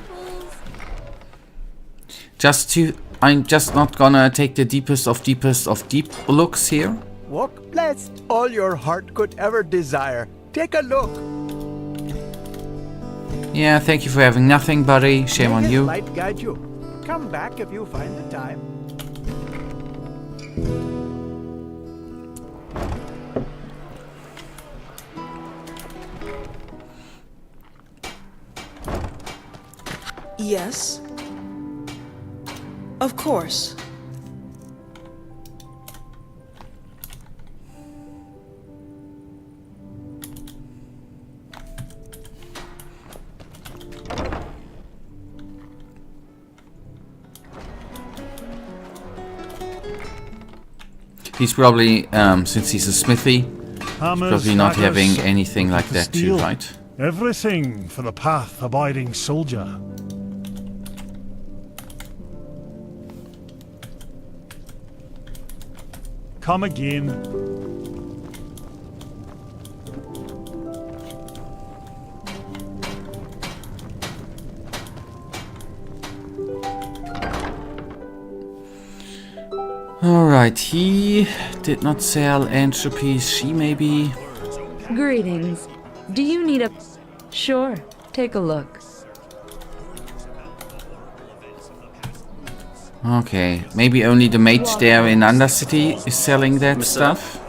I'm just not gonna take the deepest of deep looks here. Walk blessed, all your heart could ever desire. Take a look. Yeah, thank you for having nothing, buddy. Shame on May his you. light guide you. Come back if you find the time. Yes. Of course. He's probably, since he's a smithy, probably not having anything like that too, right? Everything for the path-abiding soldier. Come again. Alright, he did not sell entropies. She maybe... Greetings. Do you need a... Sure, take a look. Okay, maybe only the mage there in Undercity is selling that stuff.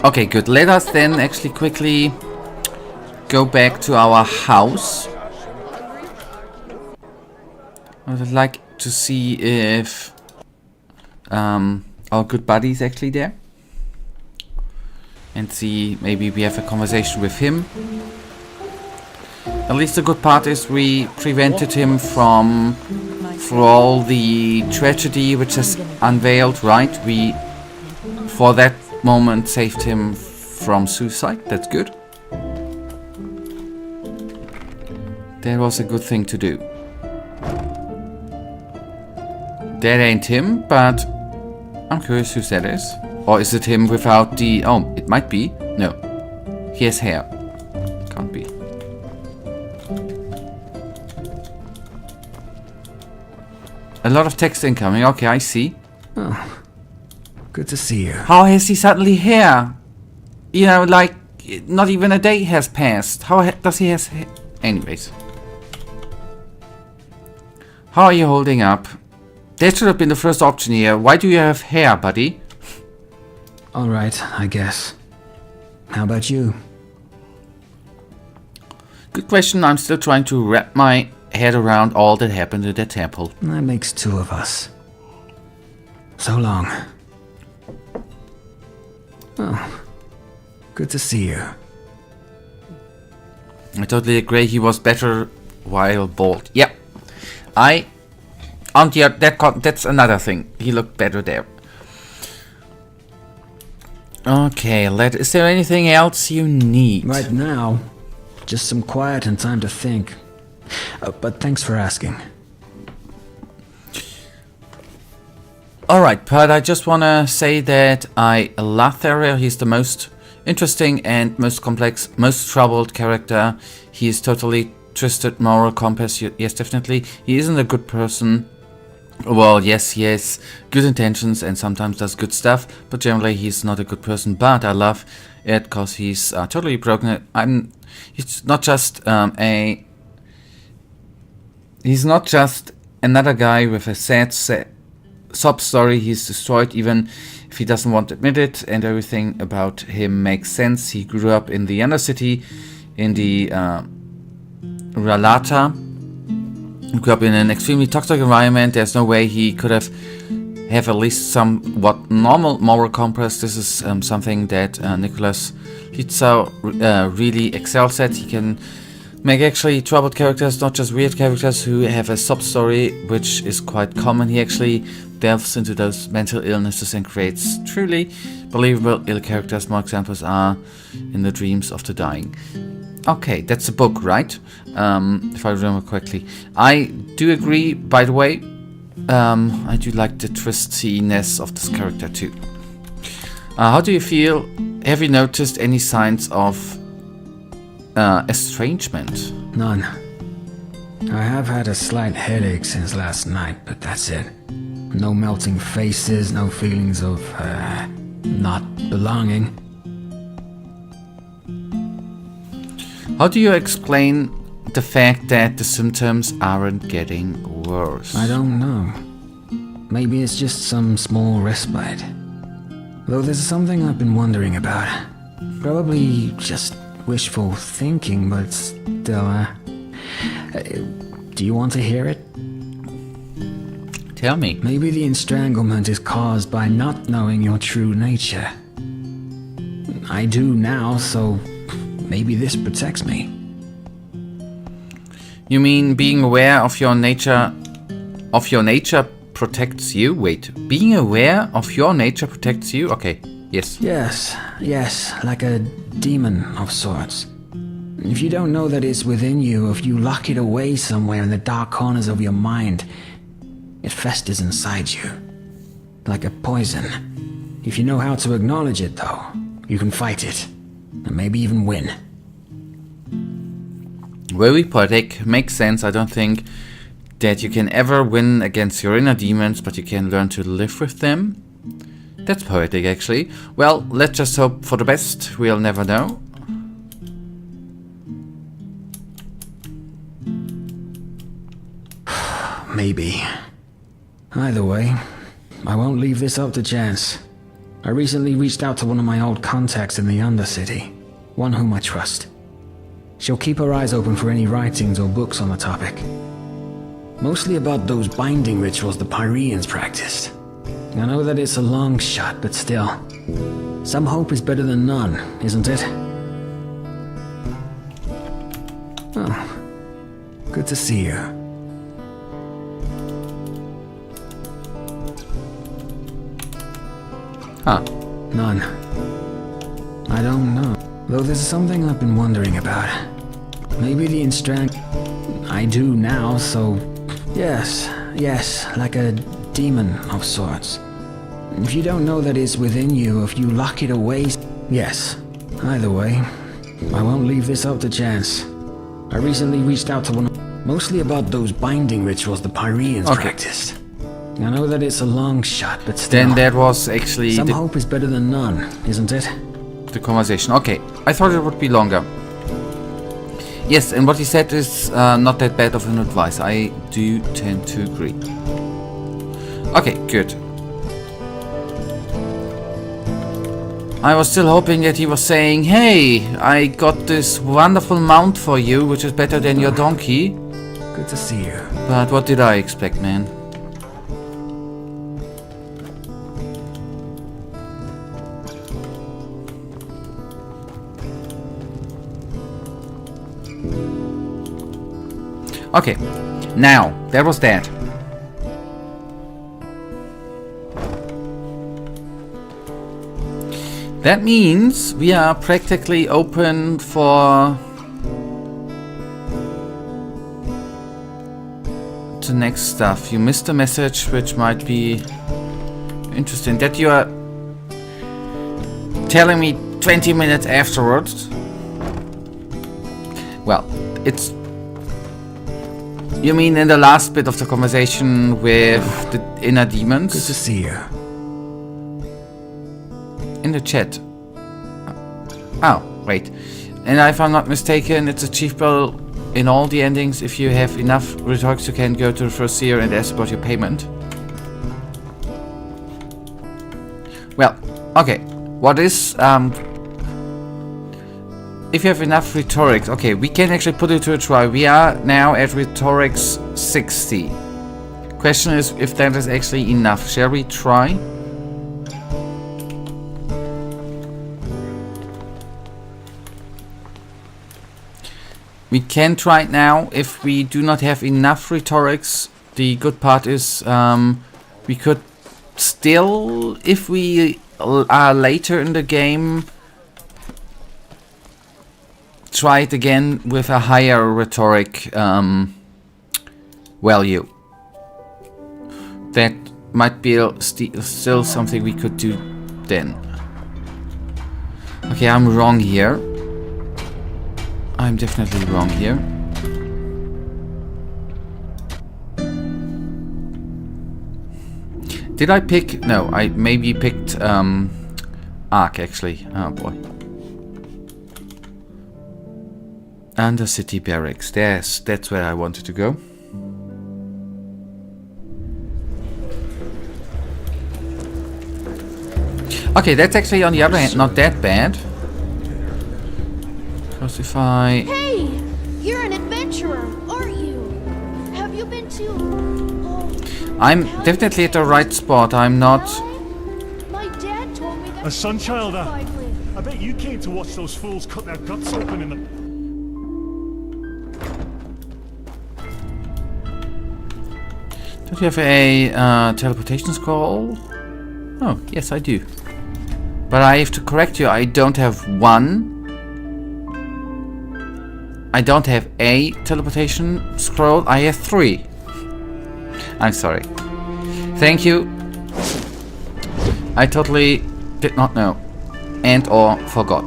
Okay, good. Let us then actually quickly go back to our house. I would like to see if our good buddy is actually there. And see, maybe we have a conversation with him. At least the good part is we prevented him from... for all the tragedy which is unveiled, right? We, for that moment, saved him from suicide. That's good. That was a good thing to do. That ain't him, but I'm curious who that is. Or is it him without the... Oh, it might be. No. He has hair. Can't be. A lot of text incoming. Okay, I see. Oh, good to see you. How has he suddenly hair? You know, like, not even a day has passed. How does he has hair? Anyways. How are you holding up? That should have been the first option here. Why do you have hair, buddy? Alright, I guess. How about you? Good question. I'm still trying to wrap my head around all that happened at that temple. That makes 2 of us. So long. Oh, good to see you. I totally agree. He was better while bald. Yeah, and yeah, that's another thing. He looked better there. Okay, is there anything else you need? Right now, just some quiet and time to think. But thanks for asking. Alright, but I just wanna say that I love Therier. He's the most interesting and most complex, most troubled character. He is totally twisted moral compass. Yes, definitely. He isn't a good person. Well, yes, he has good intentions and sometimes does good stuff, but generally he's not a good person. But I love it because he's totally broken. He's not just he's not just another guy with a sad sob story. He's destroyed even if he doesn't want to admit it, and everything about him makes sense. He grew up in the Undercity, in the Ralata. He grew up in an extremely toxic environment. There's no way he could have at least somewhat normal moral compass. This is something that Nicholas Hitzer really excels at. He can make actually troubled characters, not just weird characters who have a sob story, which is quite common. He actually delves into those mental illnesses and creates truly believable ill characters. More examples are in the Dreams of the Dying. Okay, that's a book, right? If I remember correctly. I do agree, by the way. I do like the twistiness of this character too. How do you feel? Have you noticed any signs of estrangement? None. I have had a slight headache since last night, but that's it. No melting faces, no feelings of not belonging. How do you explain the fact that the symptoms aren't getting worse? I don't know. Maybe it's just some small respite. Though there's something I've been wondering about. Probably just wishful thinking, but still, do you want to hear it? Tell me. Maybe the estranglement is caused by not knowing your true nature. I do now, so maybe this protects me. You mean being aware of your nature protects you? Wait, being aware of your nature protects you? Okay, yes. Yes, like a demon of sorts. If you don't know that it's within you, if you lock it away somewhere in the dark corners of your mind, it festers inside you, like a poison. If you know how to acknowledge it, though, you can fight it, and maybe even win. Very poetic, makes sense. I don't think that you can ever win against your inner demons, but you can learn to live with them. That's poetic, actually. Well, let's just hope for the best. We'll never know. Maybe. Either way, I won't leave this up to chance. I recently reached out to one of my old contacts in the Undercity, one whom I trust. She'll keep her eyes open for any writings or books on the topic. Mostly about those binding rituals the Pyreans practiced. I know that it's a long shot, but still. Some hope is better than none, isn't it? Oh, good to see you. Huh. None. I don't know. Though there's something I've been wondering about. Maybe the I do now, so... Yes, like a demon of sorts. If you don't know that it's within you, if you lock it away... Yes. Either way, I won't leave this up to chance. I recently reached out to one mostly about those binding rituals the Pyreans practiced. I know that it's a long shot, but still... Then that was actually... Some hope is better than none, isn't it? The conversation. Okay, I thought it would be longer. Yes, and what he said is not that bad of an advice. I do tend to agree. Okay, good. I was still hoping that he was saying, hey, I got this wonderful mount for you, which is better than your donkey. Good to see you. But what did I expect, man? Okay, now, that was that. That means we are practically open for the next stuff. You missed a message which might be interesting. That you are telling me 20 minutes afterwards. Well, it's... You mean in the last bit of the conversation with the inner demons? Good to see you. In the chat. Oh, wait. And if I'm not mistaken, it's achievable in all the endings. If you have enough rhetorics, you can go to the first seer and ask about your payment. Well, okay. What is... if you have enough rhetorics... Okay, we can actually put it to a try. We are now at rhetorics 60. Question is if that is actually enough. Shall we try? We can try it now. If we do not have enough rhetorics, the good part is we could still, if we are later in the game, try it again with a higher rhetoric value. That might be still something we could do then. Okay, I'm wrong here. I'm definitely wrong here. Did I pick... No, I maybe picked Ark actually. Oh boy. Undercity Barracks. That's where I wanted to go. Okay, that's actually on the other hand not that bad. Because if I... Hey! You're an adventurer, aren't you? Have you been to... I'm definitely at the right spot. I'm not... My dad told me that... A Sunchild, I bet you came to watch those fools cut their guts open in the... Don't you have a teleportation scroll? Oh, yes I do. But I have to correct you, I don't have one. I don't have a teleportation scroll, I have 3. I'm sorry. Thank you. I totally did not know. And or forgot.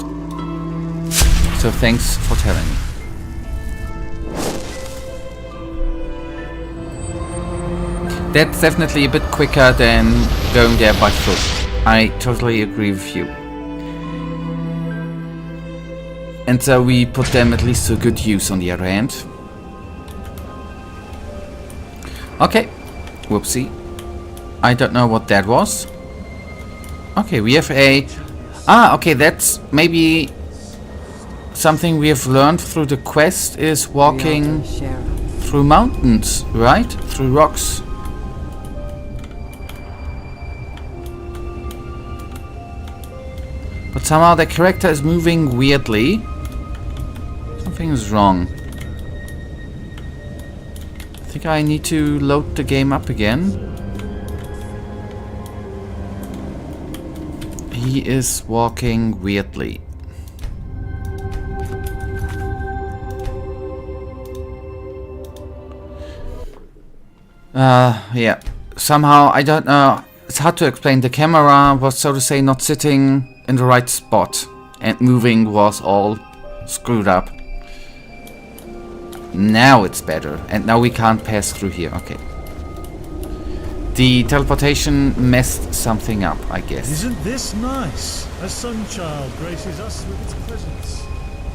So thanks for telling me. That's definitely a bit quicker than going there by foot. I totally agree with you. And so we put them at least to good use on the other hand. Okay. Whoopsie. I don't know what that was. Okay, we have a... Ah, okay, that's maybe something we have learned through the quest is walking through mountains, right? Through rocks. But somehow the character is moving weirdly. Something is wrong. I think I need to load the game up again. He is walking weirdly. Yeah. Somehow, I don't know. It's hard to explain. The camera was, so to say, not sitting in the right spot. And moving was all screwed up. Now it's better. And now we can't pass through here. Okay. The teleportation messed something up, I guess. Isn't this nice? A Sunchild graces us with its presence.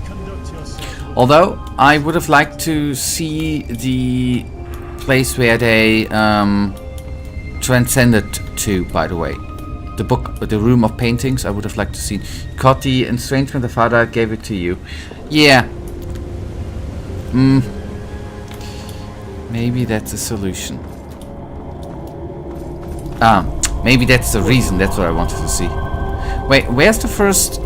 Conduct yourself. Although, I would have liked to see the place where they transcended to, by the way. The book, the room of paintings, I would have liked to see. Caught the estrangement, the father gave it to you. Yeah. Maybe that's a solution. Maybe that's the reason, that's what I wanted to see. Wait, where's the first...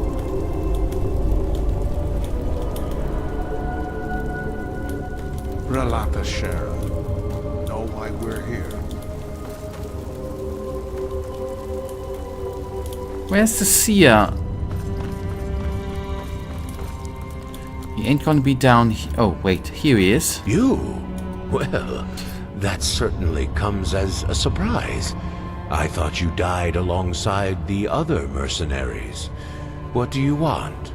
Relata Sheriff. Know why we're here. Where's the seer? He ain't gonna be down oh, wait, here he is. You? Well, that certainly comes as a surprise. I thought you died alongside the other mercenaries. What do you want?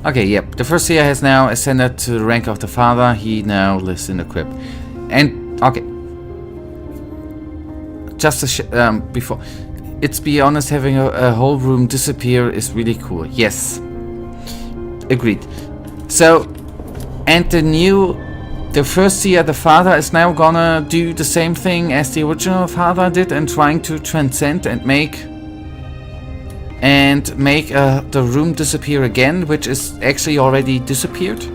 Okay, yep. The first seer has now ascended to the rank of the father. He now lives in the crypt. And, okay. Just before... It's be honest, having a whole room disappear is really cool. Yes. Agreed. So, and the first seer, the father, is now gonna do the same thing as the original father did and trying to transcend and make the room disappear again, which is actually already disappeared.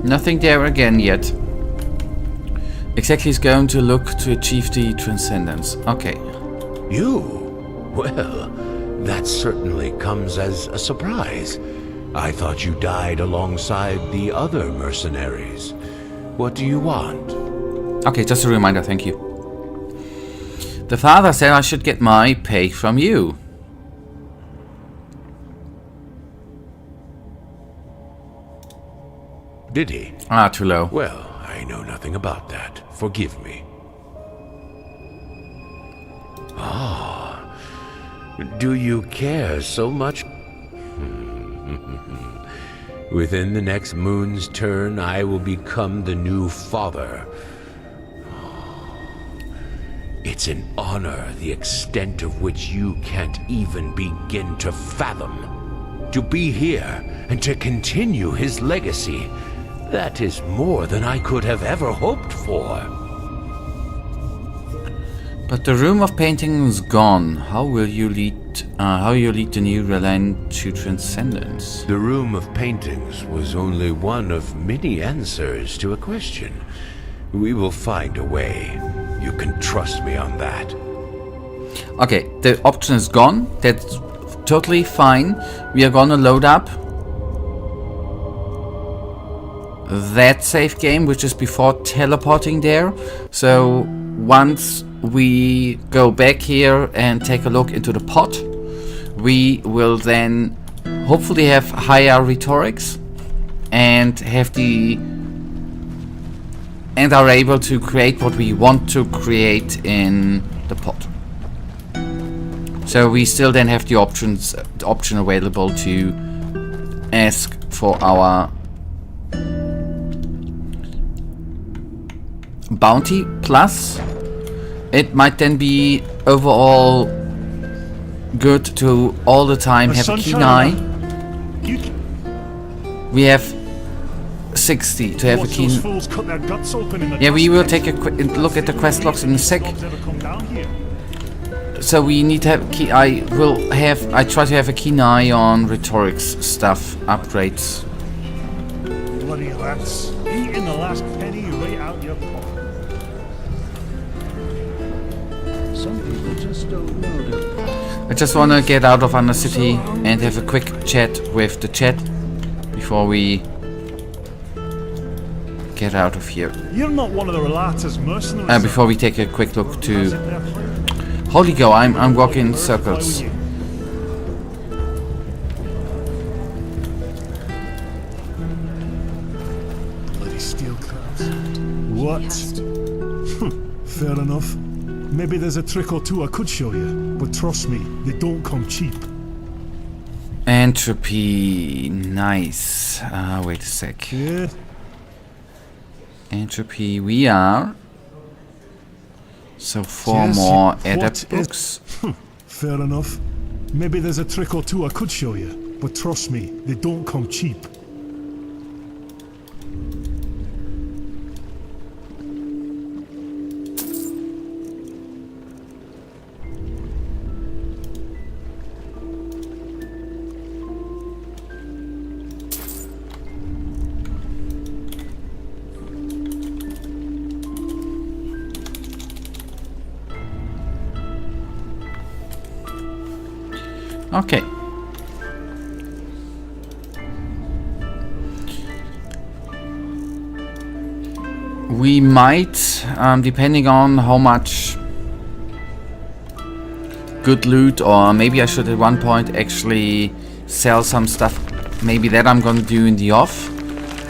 Nothing there again yet. Exactly is going to look to achieve the transcendence. Okay. You? Well, that certainly comes as a surprise. I thought you died alongside the other mercenaries. What do you want? Okay, just a reminder, thank you. The father said I should get my pay from you. Did he? Ah, too low. Well, I know nothing about that. Forgive me. Ah, do you care so much? Within the next moon's turn, I will become the new father. It's an honor the extent of which you can't even begin to fathom. To be here and to continue his legacy, that is more than I could have ever hoped for. But the room of painting is gone. How will you lead the new Relan to transcendence? The room of paintings was only one of many answers to a question. We will find a way. You can trust me on that. Okay, the option is gone. That's totally fine. We are gonna load up that save game, which is before teleporting there. So once we go back here and take a look into the pot, we will then hopefully have higher rhetorics and are able to create what we want to create in the pot. So we still then have the option available to ask for our bounty plus. It might then be overall good to all the time have a keen eye. We have 60 to have a keen. Yeah, we will take a quick look at the quest logs in a sec. So we need to have key. I try to have a keen eye on rhetorics stuff, upgrades. Bloody rats. Eating the last penny right out your pocket. Some people just don't know. I just want to get out of Undercity and have a quick chat with the chat before we get out of here. You're not one of the Relata's mercenaries. Before we take a quick look to... Holy go, I'm walking in circles. Bloody steel claws. What? Fair enough. Maybe there's a trick or two I could show you, but trust me, they don't come cheap. Entropy, nice. Wait a sec. Yeah. Entropy, we are. So 4 more adept books. Fair enough. Maybe there's a trick or two I could show you, but trust me, they don't come cheap. Okay. We might, depending on how much good loot, or maybe I should at one point actually sell some stuff. Maybe that I'm gonna do in the off.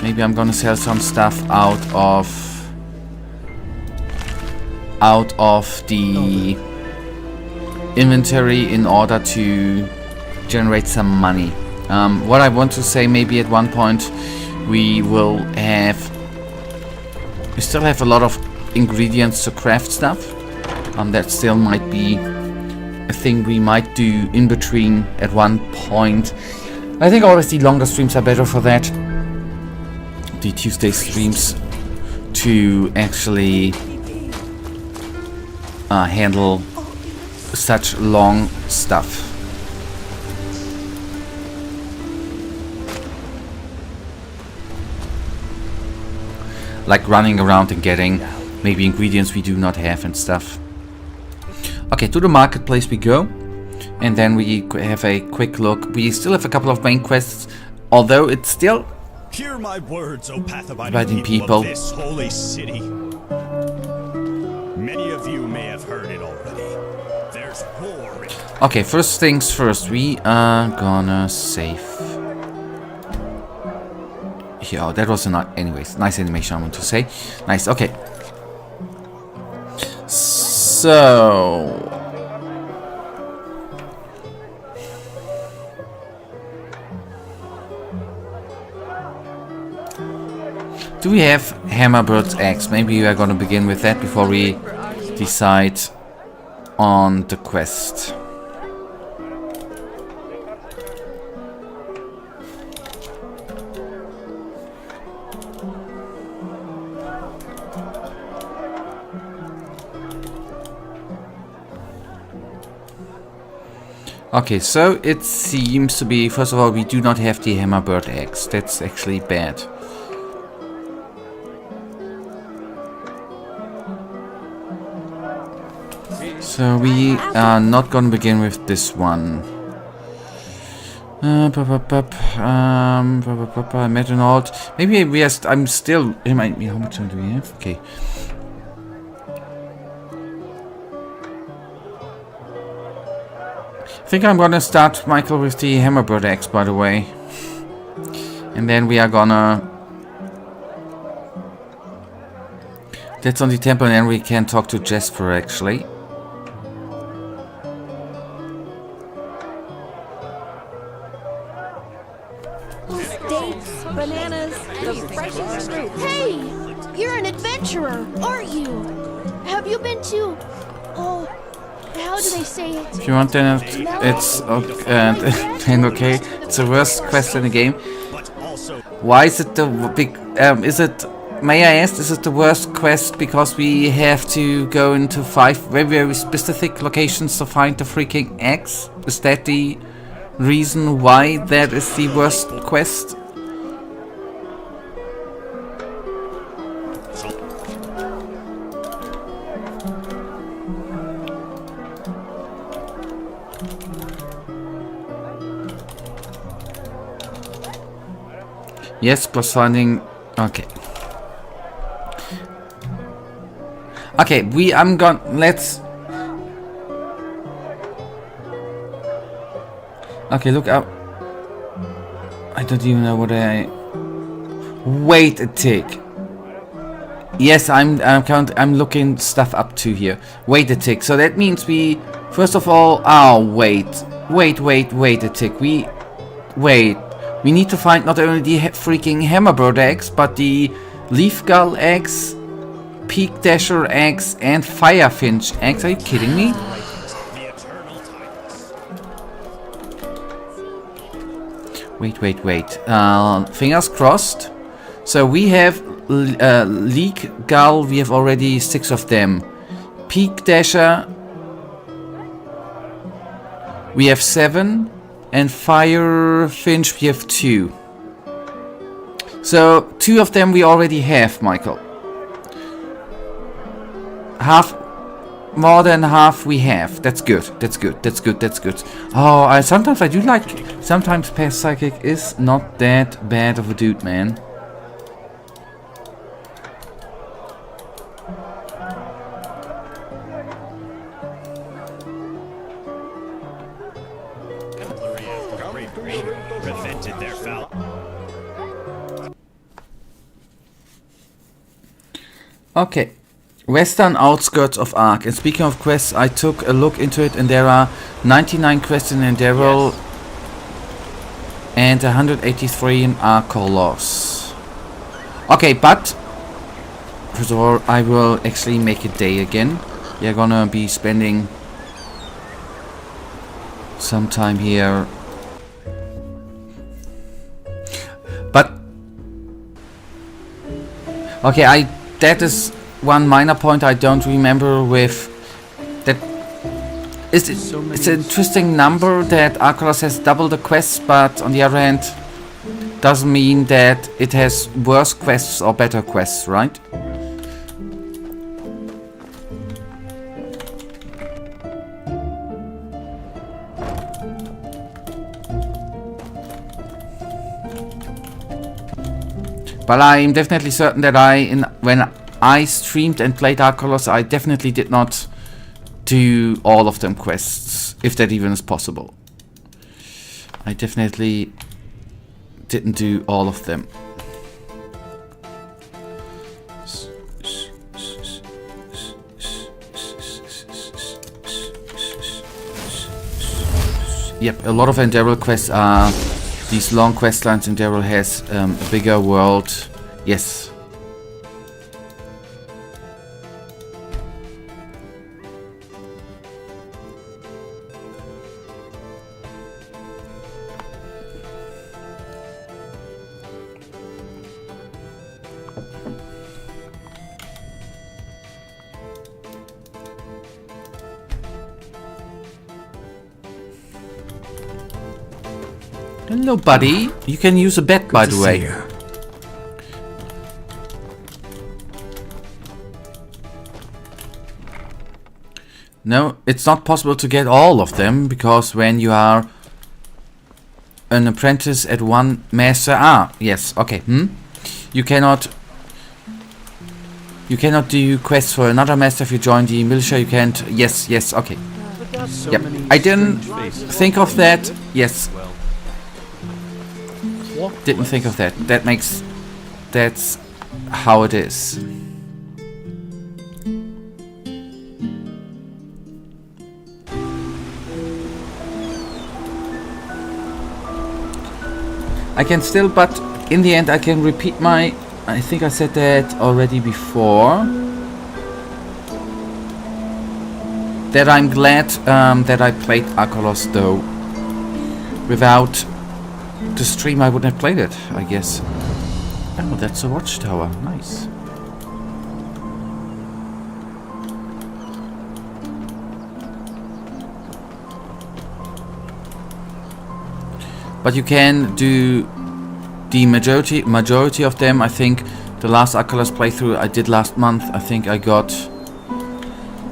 Maybe I'm gonna sell some stuff out of the inventory in order to generate some money. What I want to say, maybe at one point we still have a lot of ingredients to craft stuff. That still might be a thing we might do in between at one point. I think always the longer streams are better for that. The Tuesday streams to actually handle such long stuff. Like running around and getting maybe ingredients we do not have and stuff. Okay, to the marketplace we go. And then we have a quick look. We still have a couple of main quests, although it's still hear my words, O path-abiding people of this holy city. Many of you may have heard it already. There's war. Okay, first things first. We are gonna save. Here, oh, that was anyways, nice animation I want to say. Nice, okay. So do we have Hammerbird's eggs? Maybe we are gonna begin with that before we decide on the quest. Okay, so it seems to be, first of all, we do not have the Hammerbird eggs. That's actually bad. So we are not going to begin with this one. Methanol. Maybe we are. I'm still. How much time do we have? Okay. I think I'm gonna start, Michael, with the Hammerbird eggs, by the way. And then we are gonna... That's on the temple, and then we can talk to Jasper, actually. Steaks, bananas, the freshest fruit. Hey! You're an adventurer, aren't you? Have you been to... Oh... How do they say it? If you want, then it's okay. It's the worst quest in the game. Why is it the big? May I ask? Is it the worst quest because we have to go into 5 very specific locations to find the freaking eggs? Is that the reason why that is the worst quest? Yes, plus finding. Okay. Okay, let's. Okay, look up. I don't even know what I. Wait a tick. Yes, I'm looking stuff up to here. Wait a tick. So that means we, first of all, wait a tick. We need to find not only the freaking Hammerbird eggs, but the Leaf Gull eggs, Peak Dasher eggs, and Firefinch eggs. Are you kidding me? Wait. Fingers crossed. So we have Leaf Gull, we have already 6 of them. Peak Dasher, we have 7. And Firefinch, we have 2. So 2 of them we already have, Michael. more than half we have. That's good. That's good. That's good. That's good. Oh, sometimes I do like... Sometimes Past Psychic is not that bad of a dude, man. Prevented their foul. Okay. Western outskirts of Ark. And speaking of quests, I took a look into it and there are 99 quests in Enderal and 183 in Arkolos. Okay, but first of all, I will actually make a day again. We're gonna be spending some time here. But okay, that is one minor point I don't remember with that. It's an interesting number that Arkolos has double the quests, but on the other hand doesn't mean that it has worse quests or better quests, right? But I'm definitely certain that when I streamed and played Arkolos, I definitely did not do all of them quests, if that even is possible. I definitely didn't do all of them. Yep, a lot of Enderal quests are these long quest lines. Enderal has a bigger world. Yes. Hello, buddy. You can use a bet, by the way. No, it's not possible to get all of them, because when you are an apprentice at one master... yes, okay. You cannot do quests for another master if you join the militia. You can't... Yes, okay. Yep, I didn't think of that. Yes. Didn't think of that. That's how it is. I can still, but in the end I can repeat I think I said that already before. That I'm glad that I played Arkolos though. Without the stream I wouldn't have played it, I guess. Oh, that's a watchtower. Nice. But you can do the majority of them. I think the last Arkolos playthrough I did last month, I think I got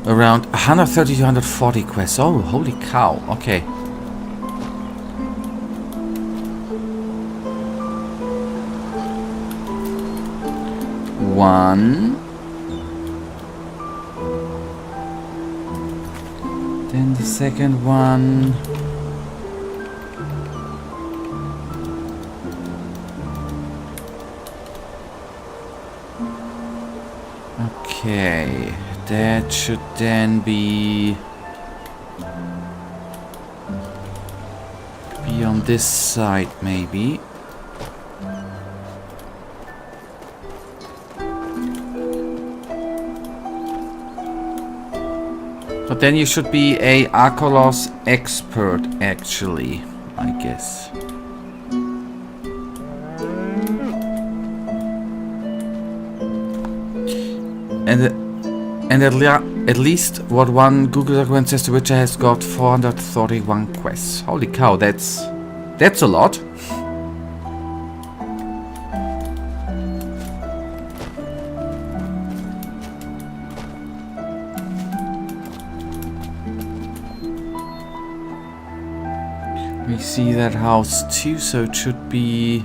around 130 to 140 quests. Oh, holy cow. Okay. One. Then the second one. Okay, that should then be on this side maybe. But then you should be a Arkolos expert, actually, I guess. And at least what one Google document says, The Witcher has got 431 quests. Holy cow, that's a lot. We see that house too, so it should be...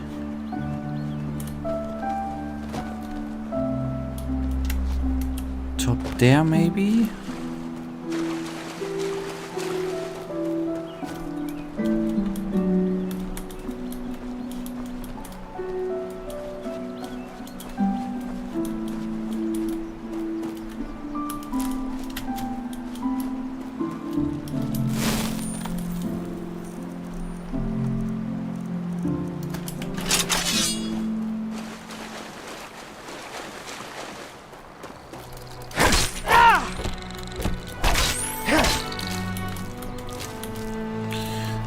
top there, maybe?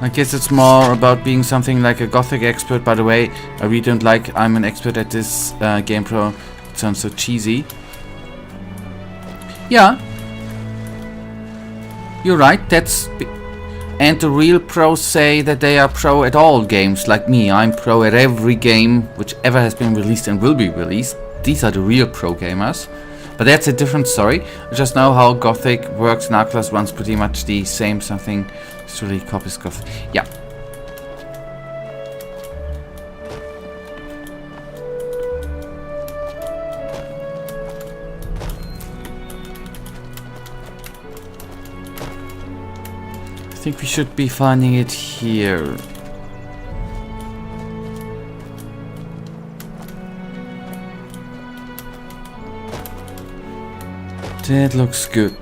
I guess it's more about being something like a gothic expert. By the way, I really don't like I'm an expert at this game pro. It sounds so cheesy. Yeah. You're right, that's... and the real pros say that they are pro at all games, like me. I'm pro at every game whichever has been released and will be released. These are the real pro gamers. But that's a different story. I just know how Gothic works. Narclas runs pretty much the same something. It's really copies Gothic. Yeah. I think we should be finding it here. That looks good.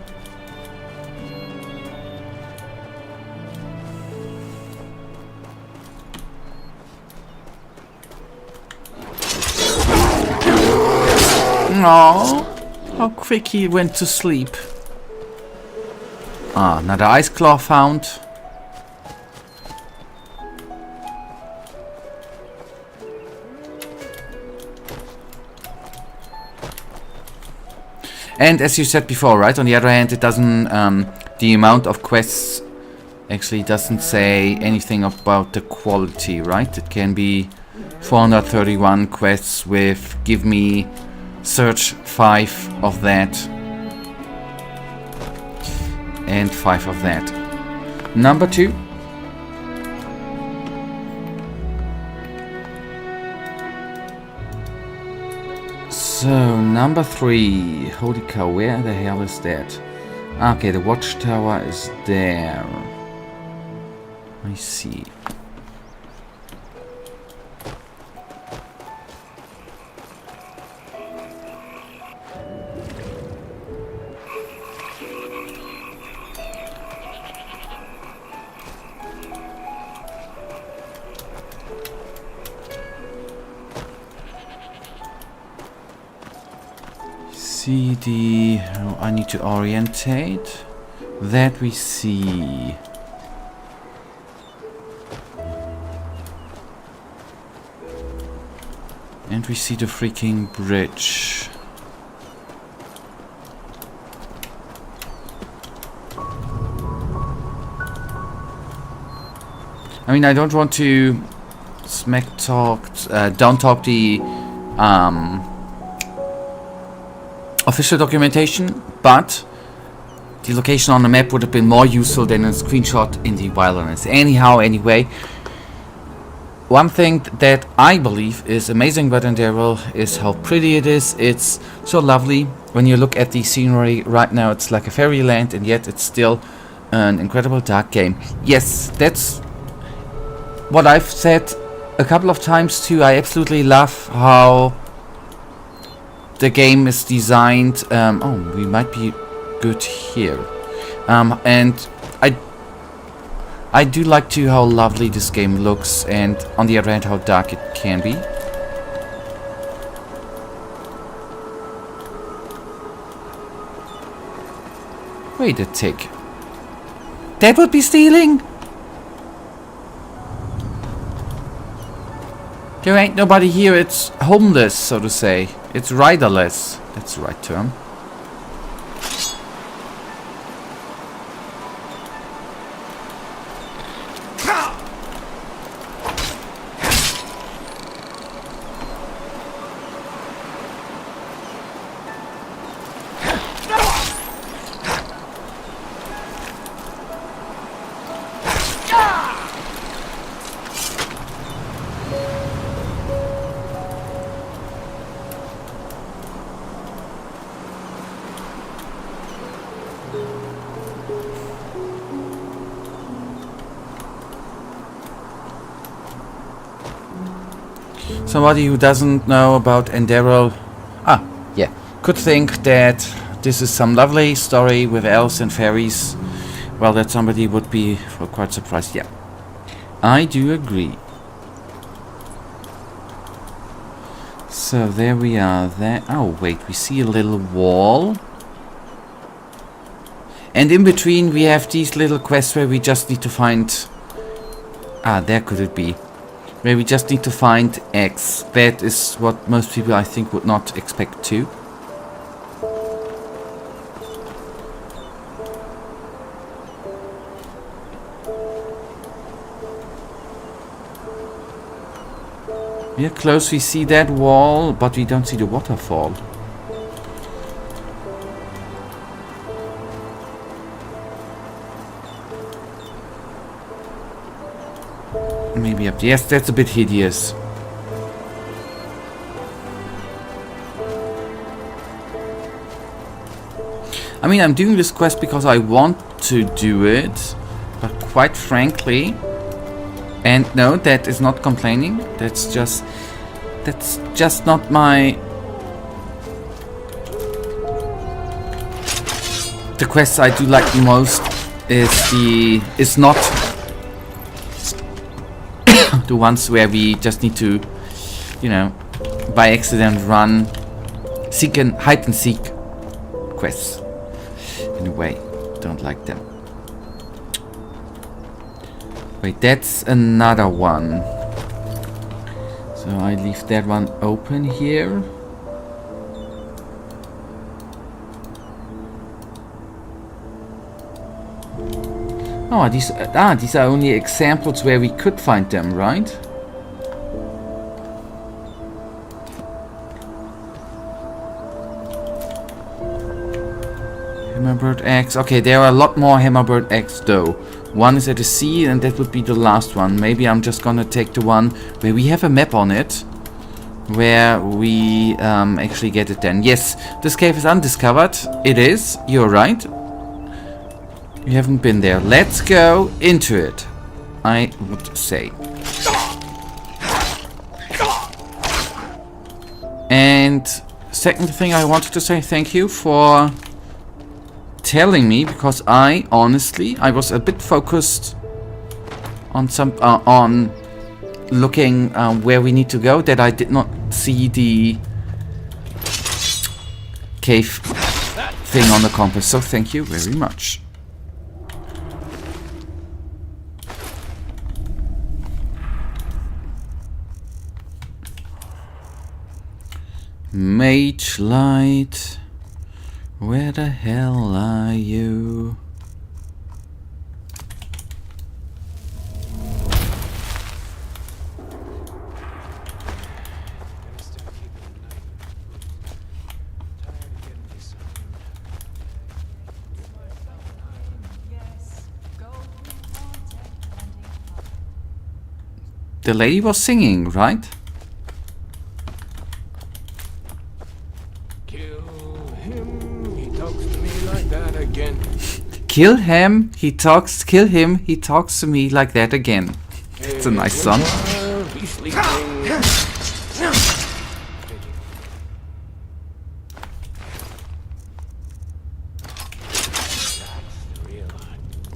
No, how quick he went to sleep. Ah, another ice claw found. And as you said before, right, on the other hand, it doesn't, the amount of quests actually doesn't say anything about the quality, right? It can be 431 quests with give me search 5 of that and 5 of that. Number 2. So, number 3. Holy cow, where the hell is that? Okay, the watchtower is there. I see. See the... oh, I need to orientate. That we see. And we see the freaking bridge. I mean, I don't want to smack talk, down talk the official documentation, but the location on the map would have been more useful than a screenshot in the wilderness. Anyhow, anyway, one thing that I believe is amazing about Enderal is how pretty it is. It's so lovely. When you look at the scenery right now, it's like a fairyland, and yet it's still an incredible dark game. Yes, that's what I've said a couple of times too. I absolutely love how the game is designed. Oh, we might be good here. And I do like too how lovely this game looks, and on the other hand how dark it can be. Wait a tick. That would be stealing? There ain't nobody here, it's homeless, so to say. It's riderless. That's the right term. Somebody who doesn't know about Enderal, could think that this is some lovely story with elves and fairies. Well, that somebody would be quite surprised. Yeah, I do agree. So there we are. There. Oh wait, we see a little wall. And in between we have these little quests where we just need to find... there could it be. Where we just need to find X. That is what most people, I think, would not expect to. We are close, we see that wall, but we don't see the waterfall. Maybe up. Yes, that's a bit hideous. I mean, I'm doing this quest because I want to do it, but quite frankly, and no, that is not complaining. That's just not my... The quests I do like the most is not the ones where we just need to, you know, by accident run hide and seek quests. Anyway, don't like them. Wait, that's another one. So I leave that one open here. Oh, these are only examples where we could find them, right? Hammerbird eggs. Okay, there are a lot more hammerbird eggs though. One is at the sea, and that would be the last one. Maybe I'm just gonna take the one where we have a map on it, where we actually get it then. Yes, this cave is undiscovered. It is. You're right. You haven't been there. Let's go into it, I would say. And second thing I wanted to say thank you for telling me, because I honestly was a bit focused on on looking where we need to go, that I did not see the cave thing on the compass. So thank you very much. Mage light, where the hell are you? The lady was singing, right? Kill him, he talks to me like that again. It's a nice song.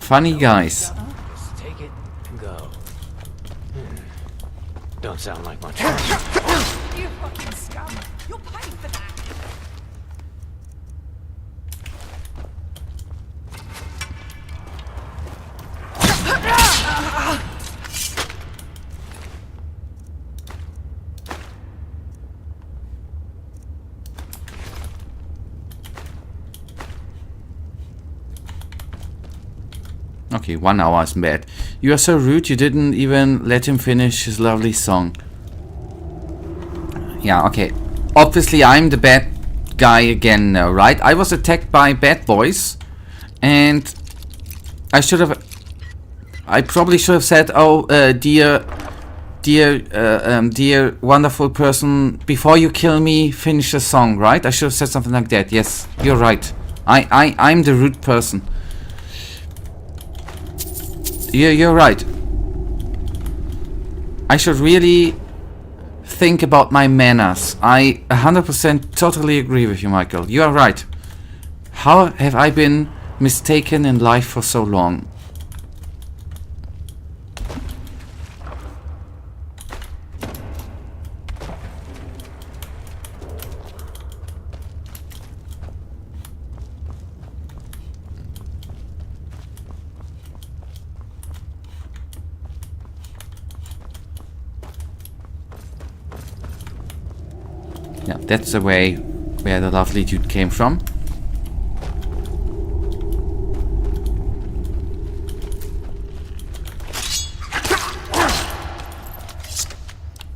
Funny guys. Just take it and go. Don't sound like much. You fucking scum! You'll pay for that! Okay, 1 hour is bad. You are so rude, you didn't even let him finish his lovely song. Yeah, okay. Obviously, I'm the bad guy again now, right? I was attacked by bad boys, and I probably should have said, oh, dear wonderful person, before you kill me, finish the song, right? I should have said something like that. Yes, you're right. I'm the rude person. Yeah, you're right. I should really think about my manners. I 100% totally agree with you, Michael. You are right. How have I been mistaken in life for so long? Yeah, that's the way where the lovely dude came from.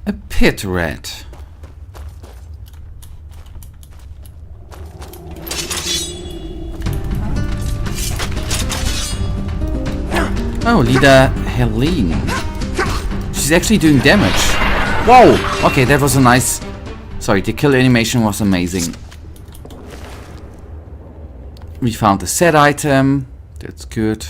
A pit rat. Oh, leader Helene. She's actually doing damage. Whoa! Okay, that was a nice... Sorry, the kill animation was amazing. We found a set item. That's good.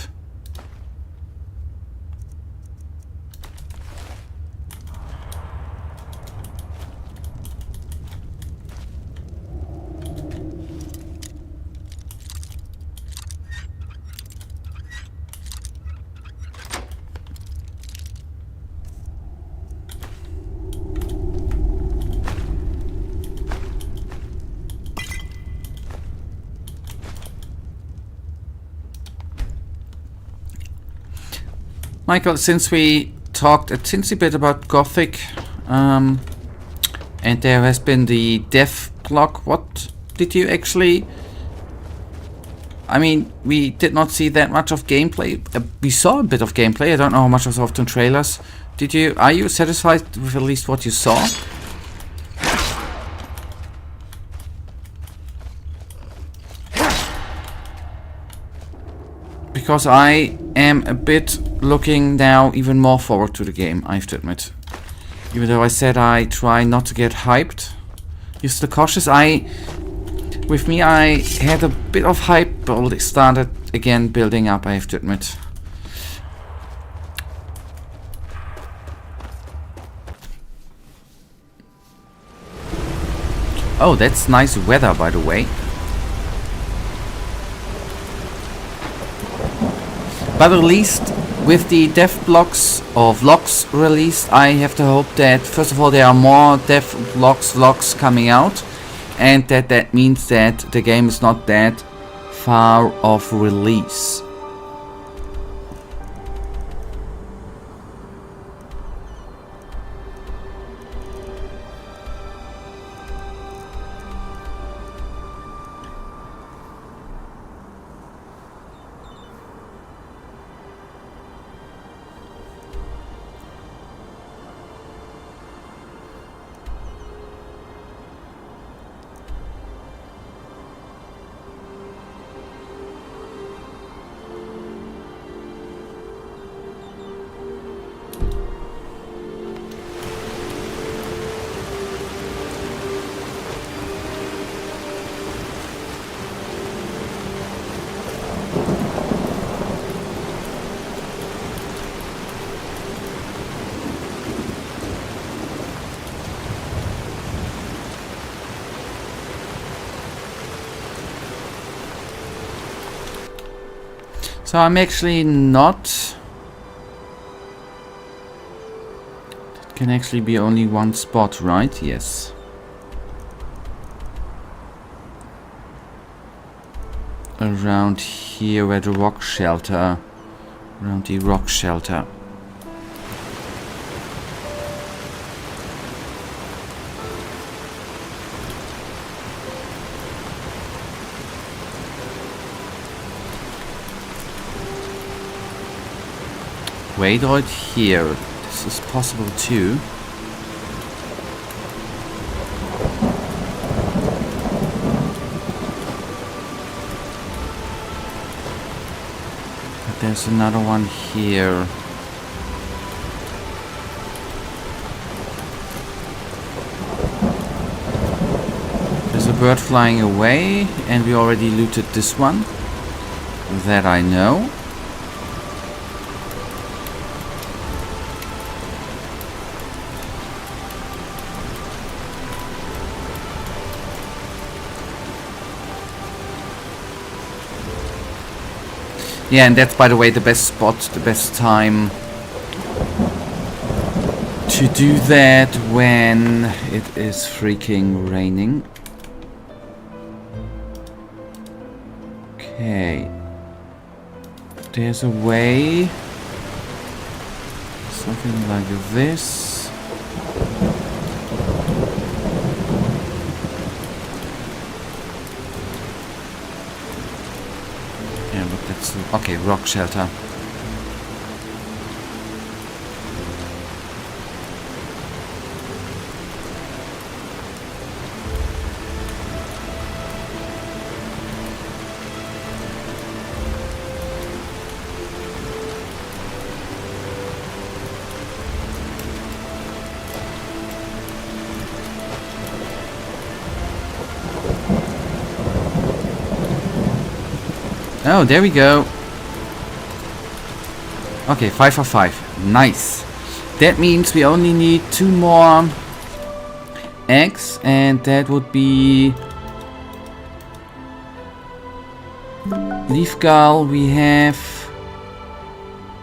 Michael, since we talked a teensy bit about Gothic, and there has been the death block, what did you actually... I mean, we did not see that much of gameplay. We saw a bit of gameplay. I don't know how much was often trailers. Did you... Are you satisfied with at least what you saw? Because I am a bit looking now even more forward to the game, I have to admit. Even though I said I try not to get hyped. Just the cautious. With me, I had a bit of hype, but it started again building up, I have to admit. Oh, that's nice weather, by the way. But at least with the dev blocks or vlogs released, I have to hope that first of all there are more dev vlogs coming out, and that means that the game is not that far off release. So I'm actually not... It can actually be only one spot, right? Yes. Around here where the rock shelter... Around the rock shelter. Wait right here. This is possible too. But there's another one here. There's a bird flying away, and we already looted this one. That I know. Yeah, and that's, by the way, the best spot, the best time to do that when it is freaking raining. Okay. There's a way. Something like this. Yeah, but that's... Okay, rock shelter. Oh, there we go. Okay, 5 for 5. Nice. That means we only need 2 more eggs, and that would be Leaf Gull. We have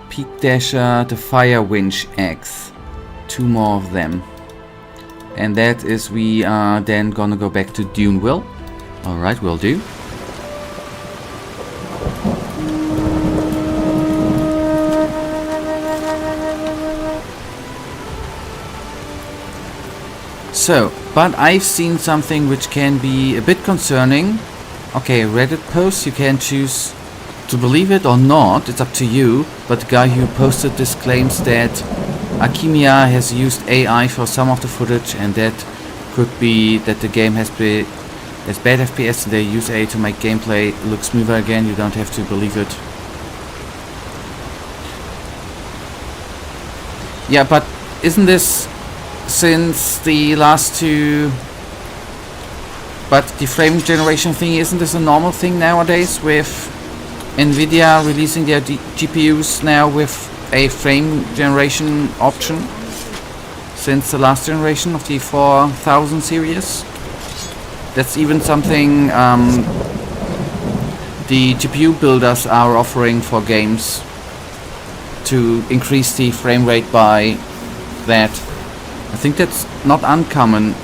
Peak Dasher, the Fire Winch eggs. 2 more of them. And that is, we are then gonna go back to Duneville. Alright, will do. So, but I've seen something which can be a bit concerning. Okay, Reddit post, you can choose to believe it or not, it's up to you. But the guy who posted this claims that Akimiya has used AI for some of the footage, and that could be that the game has bad FPS and they use AI to make gameplay look smoother again. You don't have to believe it. Yeah, but isn't this... Since the last 2, but the frame generation thing, isn't this a normal thing nowadays with Nvidia releasing their GPUs now with a frame generation option since the last generation of the 4000 series? That's even something the GPU builders are offering for games to increase the frame rate by that. I think that's not uncommon.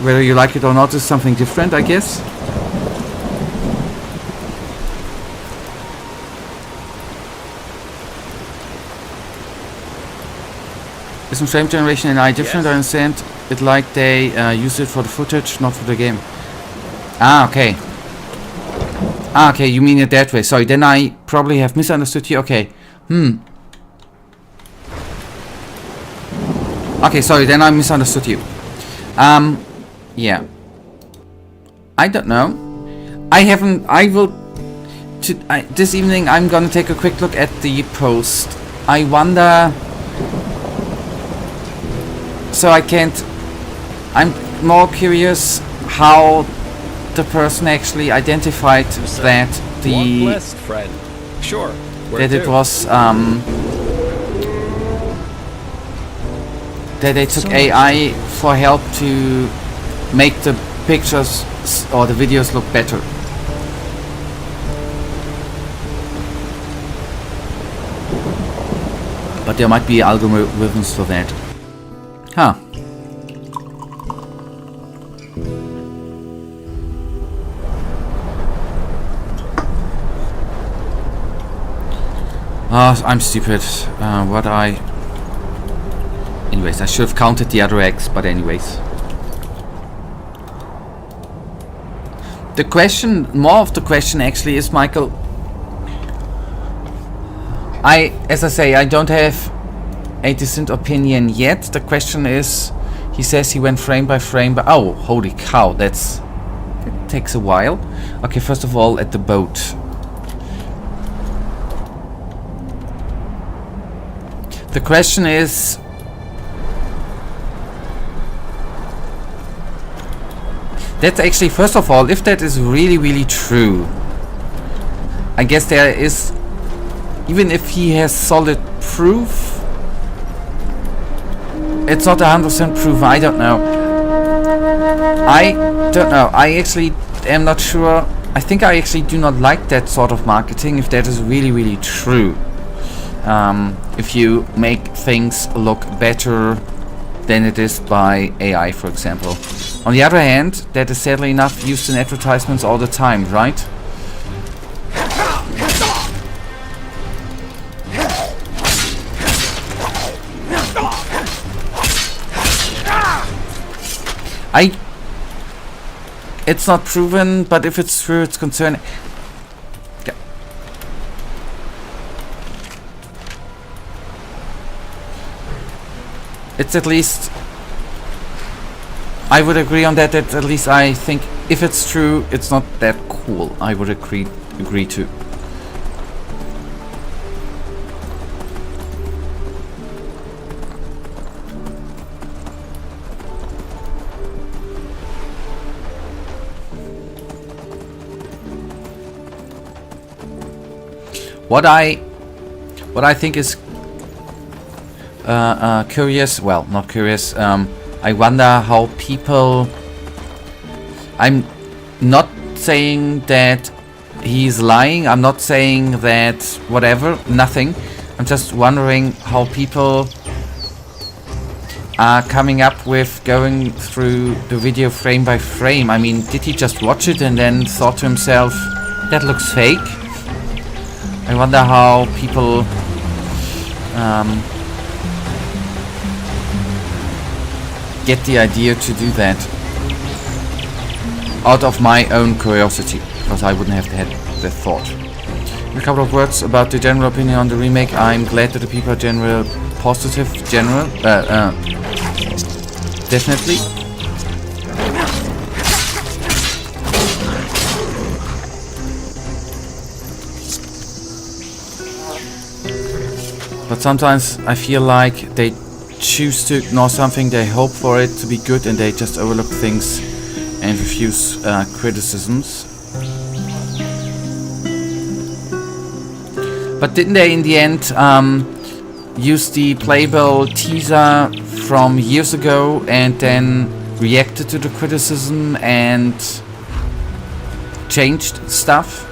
Whether you like it or not is something different, I guess. Isn't frame generation in AI different? Yes. I understand it like they use it for the footage, not for the game. Ah, okay. Ah, okay, you mean it that way. Sorry, then I probably have misunderstood you. Okay. Okay, sorry, then I misunderstood you. Yeah. I don't know. This evening I'm gonna take a quick look at the post. I wonder... So I'm more curious how the person actually identified that the... blessed friend. Sure. That it was, that they took AI for help to make the pictures or the videos look better. But there might be algorithms for that. Huh. Oh, I'm stupid. Anyways, I should have counted the other eggs, but anyways. The question, more of the question actually is, Michael, as I say, I don't have a decent opinion yet. The question is, he says he went frame by frame, but oh, holy cow, that takes a while. Okay, first of all, at the boat. The question is, that's actually, first of all, if that is really, really true, I guess there is, even if he has solid proof, it's not 100% proof. I don't know. I actually am not sure I think I actually do not like that sort of marketing, if that is really, really true. If you make things look better than it is by AI, for example. On the other hand, that is sadly enough used in advertisements all the time, right? It's not proven, but if it's true, it's concerning. Okay. It's at least... I would agree on that, at least I think if it's true, it's not that cool. I would agree to. What I think is curious, well, not curious, I wonder how people... I'm not saying that he's lying, I'm not saying that whatever, nothing. I'm just wondering how people are coming up with going through the video frame by frame. I mean, did he just watch it and then thought to himself, that looks fake? I wonder how people get the idea to do that. Out of my own curiosity, because I wouldn't have had the thought. A couple of words about the general opinion on the remake. I'm glad that the people are general positive. Definitely. But sometimes I feel like they choose to ignore something, they hope for it to be good, and they just overlook things and refuse criticisms. But didn't they in the end use the playable teaser from years ago and then reacted to the criticism and changed stuff?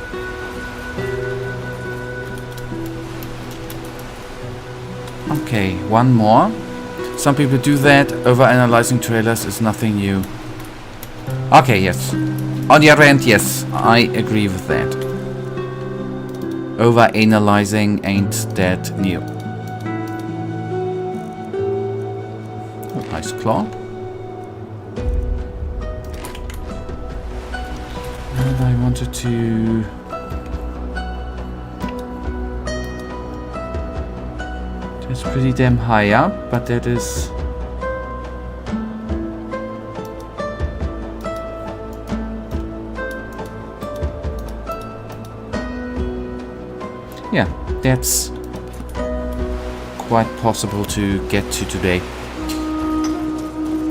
Okay, one more. Some people do that. Over-analyzing trailers is nothing new. Okay, yes. On the other hand, yes, I agree with that. Over-analyzing ain't that new. Oh, nice claw. And I wanted to... It's pretty damn high up, but that is... Yeah, that's quite possible to get to today.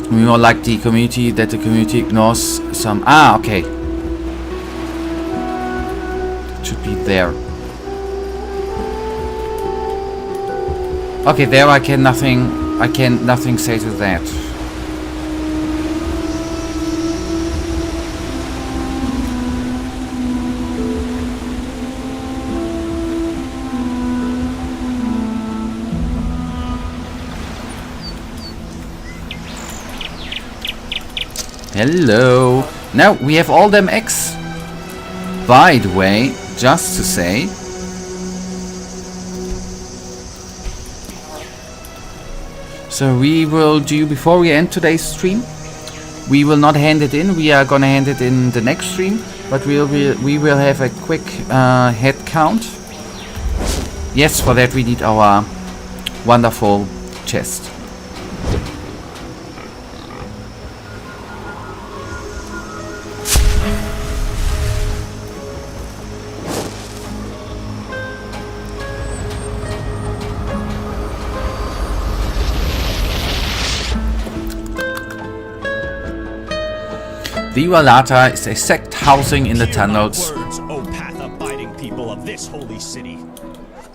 We more like the community, that the community ignores some... Ah, okay. It should be there. Okay, there I can nothing say to that. Hello. Now we have all them eggs. By the way, just to say, so we will do, before we end today's stream, we will not hand it in, we are gonna hand it in the next stream, but we will have a quick head count. Yes, for that we need our wonderful chest. The Valata is a sect housing in the tunnels. Words, O path-abiding people of this holy city.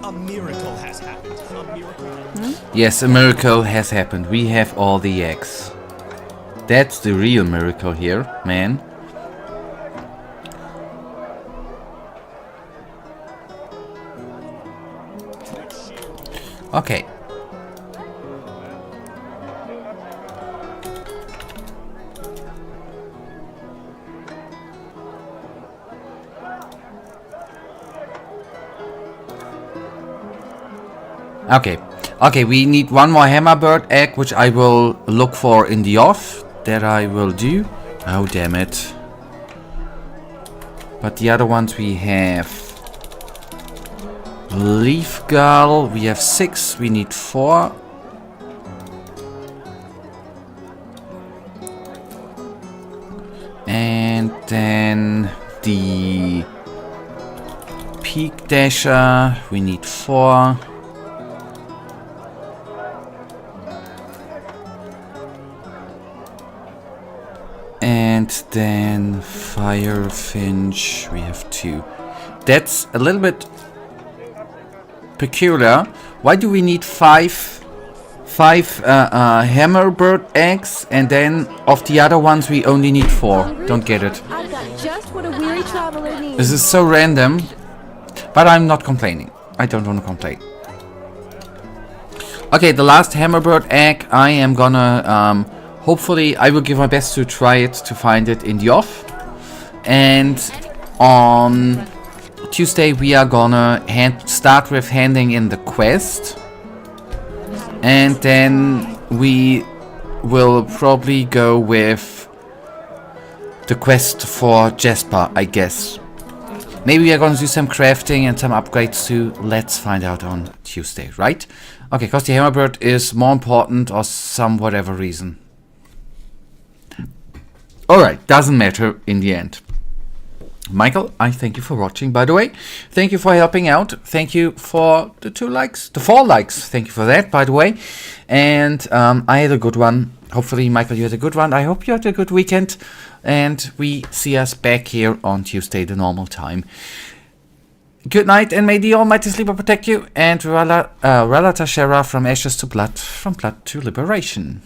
A miracle has happened. A miracle. Yes, a miracle has happened. We have all the eggs. That's the real miracle here, man. Okay. Okay. Okay, we need one more hammerbird egg, which I will look for in the off. That I will do. Oh, damn it. But the other ones we have... Leaf gull, we have 6, we need 4. And then the peak dasher, we need 4. And then Firefinch, we have 2. That's a little bit peculiar. Why do we need 5 hammerbird eggs, and then of the other ones we only need 4? Don't get it. I've got just what a weary traveler needs. This is so random, but I'm not complaining. I don't want to complain. Okay, the last hammerbird egg, I am gonna hopefully I will give my best to try it, to find it in the off. And on Tuesday we are gonna start with handing in the quest. And then we will probably go with the quest for Jasper, I guess. Maybe we are gonna do some crafting and some upgrades too. Let's find out on Tuesday, right? Okay, because the hammerbird is more important or some whatever reason. Alright, doesn't matter in the end. Michael, I thank you for watching, by the way. Thank you for helping out. Thank you for the 2 likes, the 4 likes. Thank you for that, by the way. And I had a good one. Hopefully, Michael, you had a good one. I hope you had a good weekend. And we see us back here on Tuesday, the normal time. Good night, and may the Almighty Sleeper protect you. And Rala Tashera, from ashes to blood, from blood to liberation.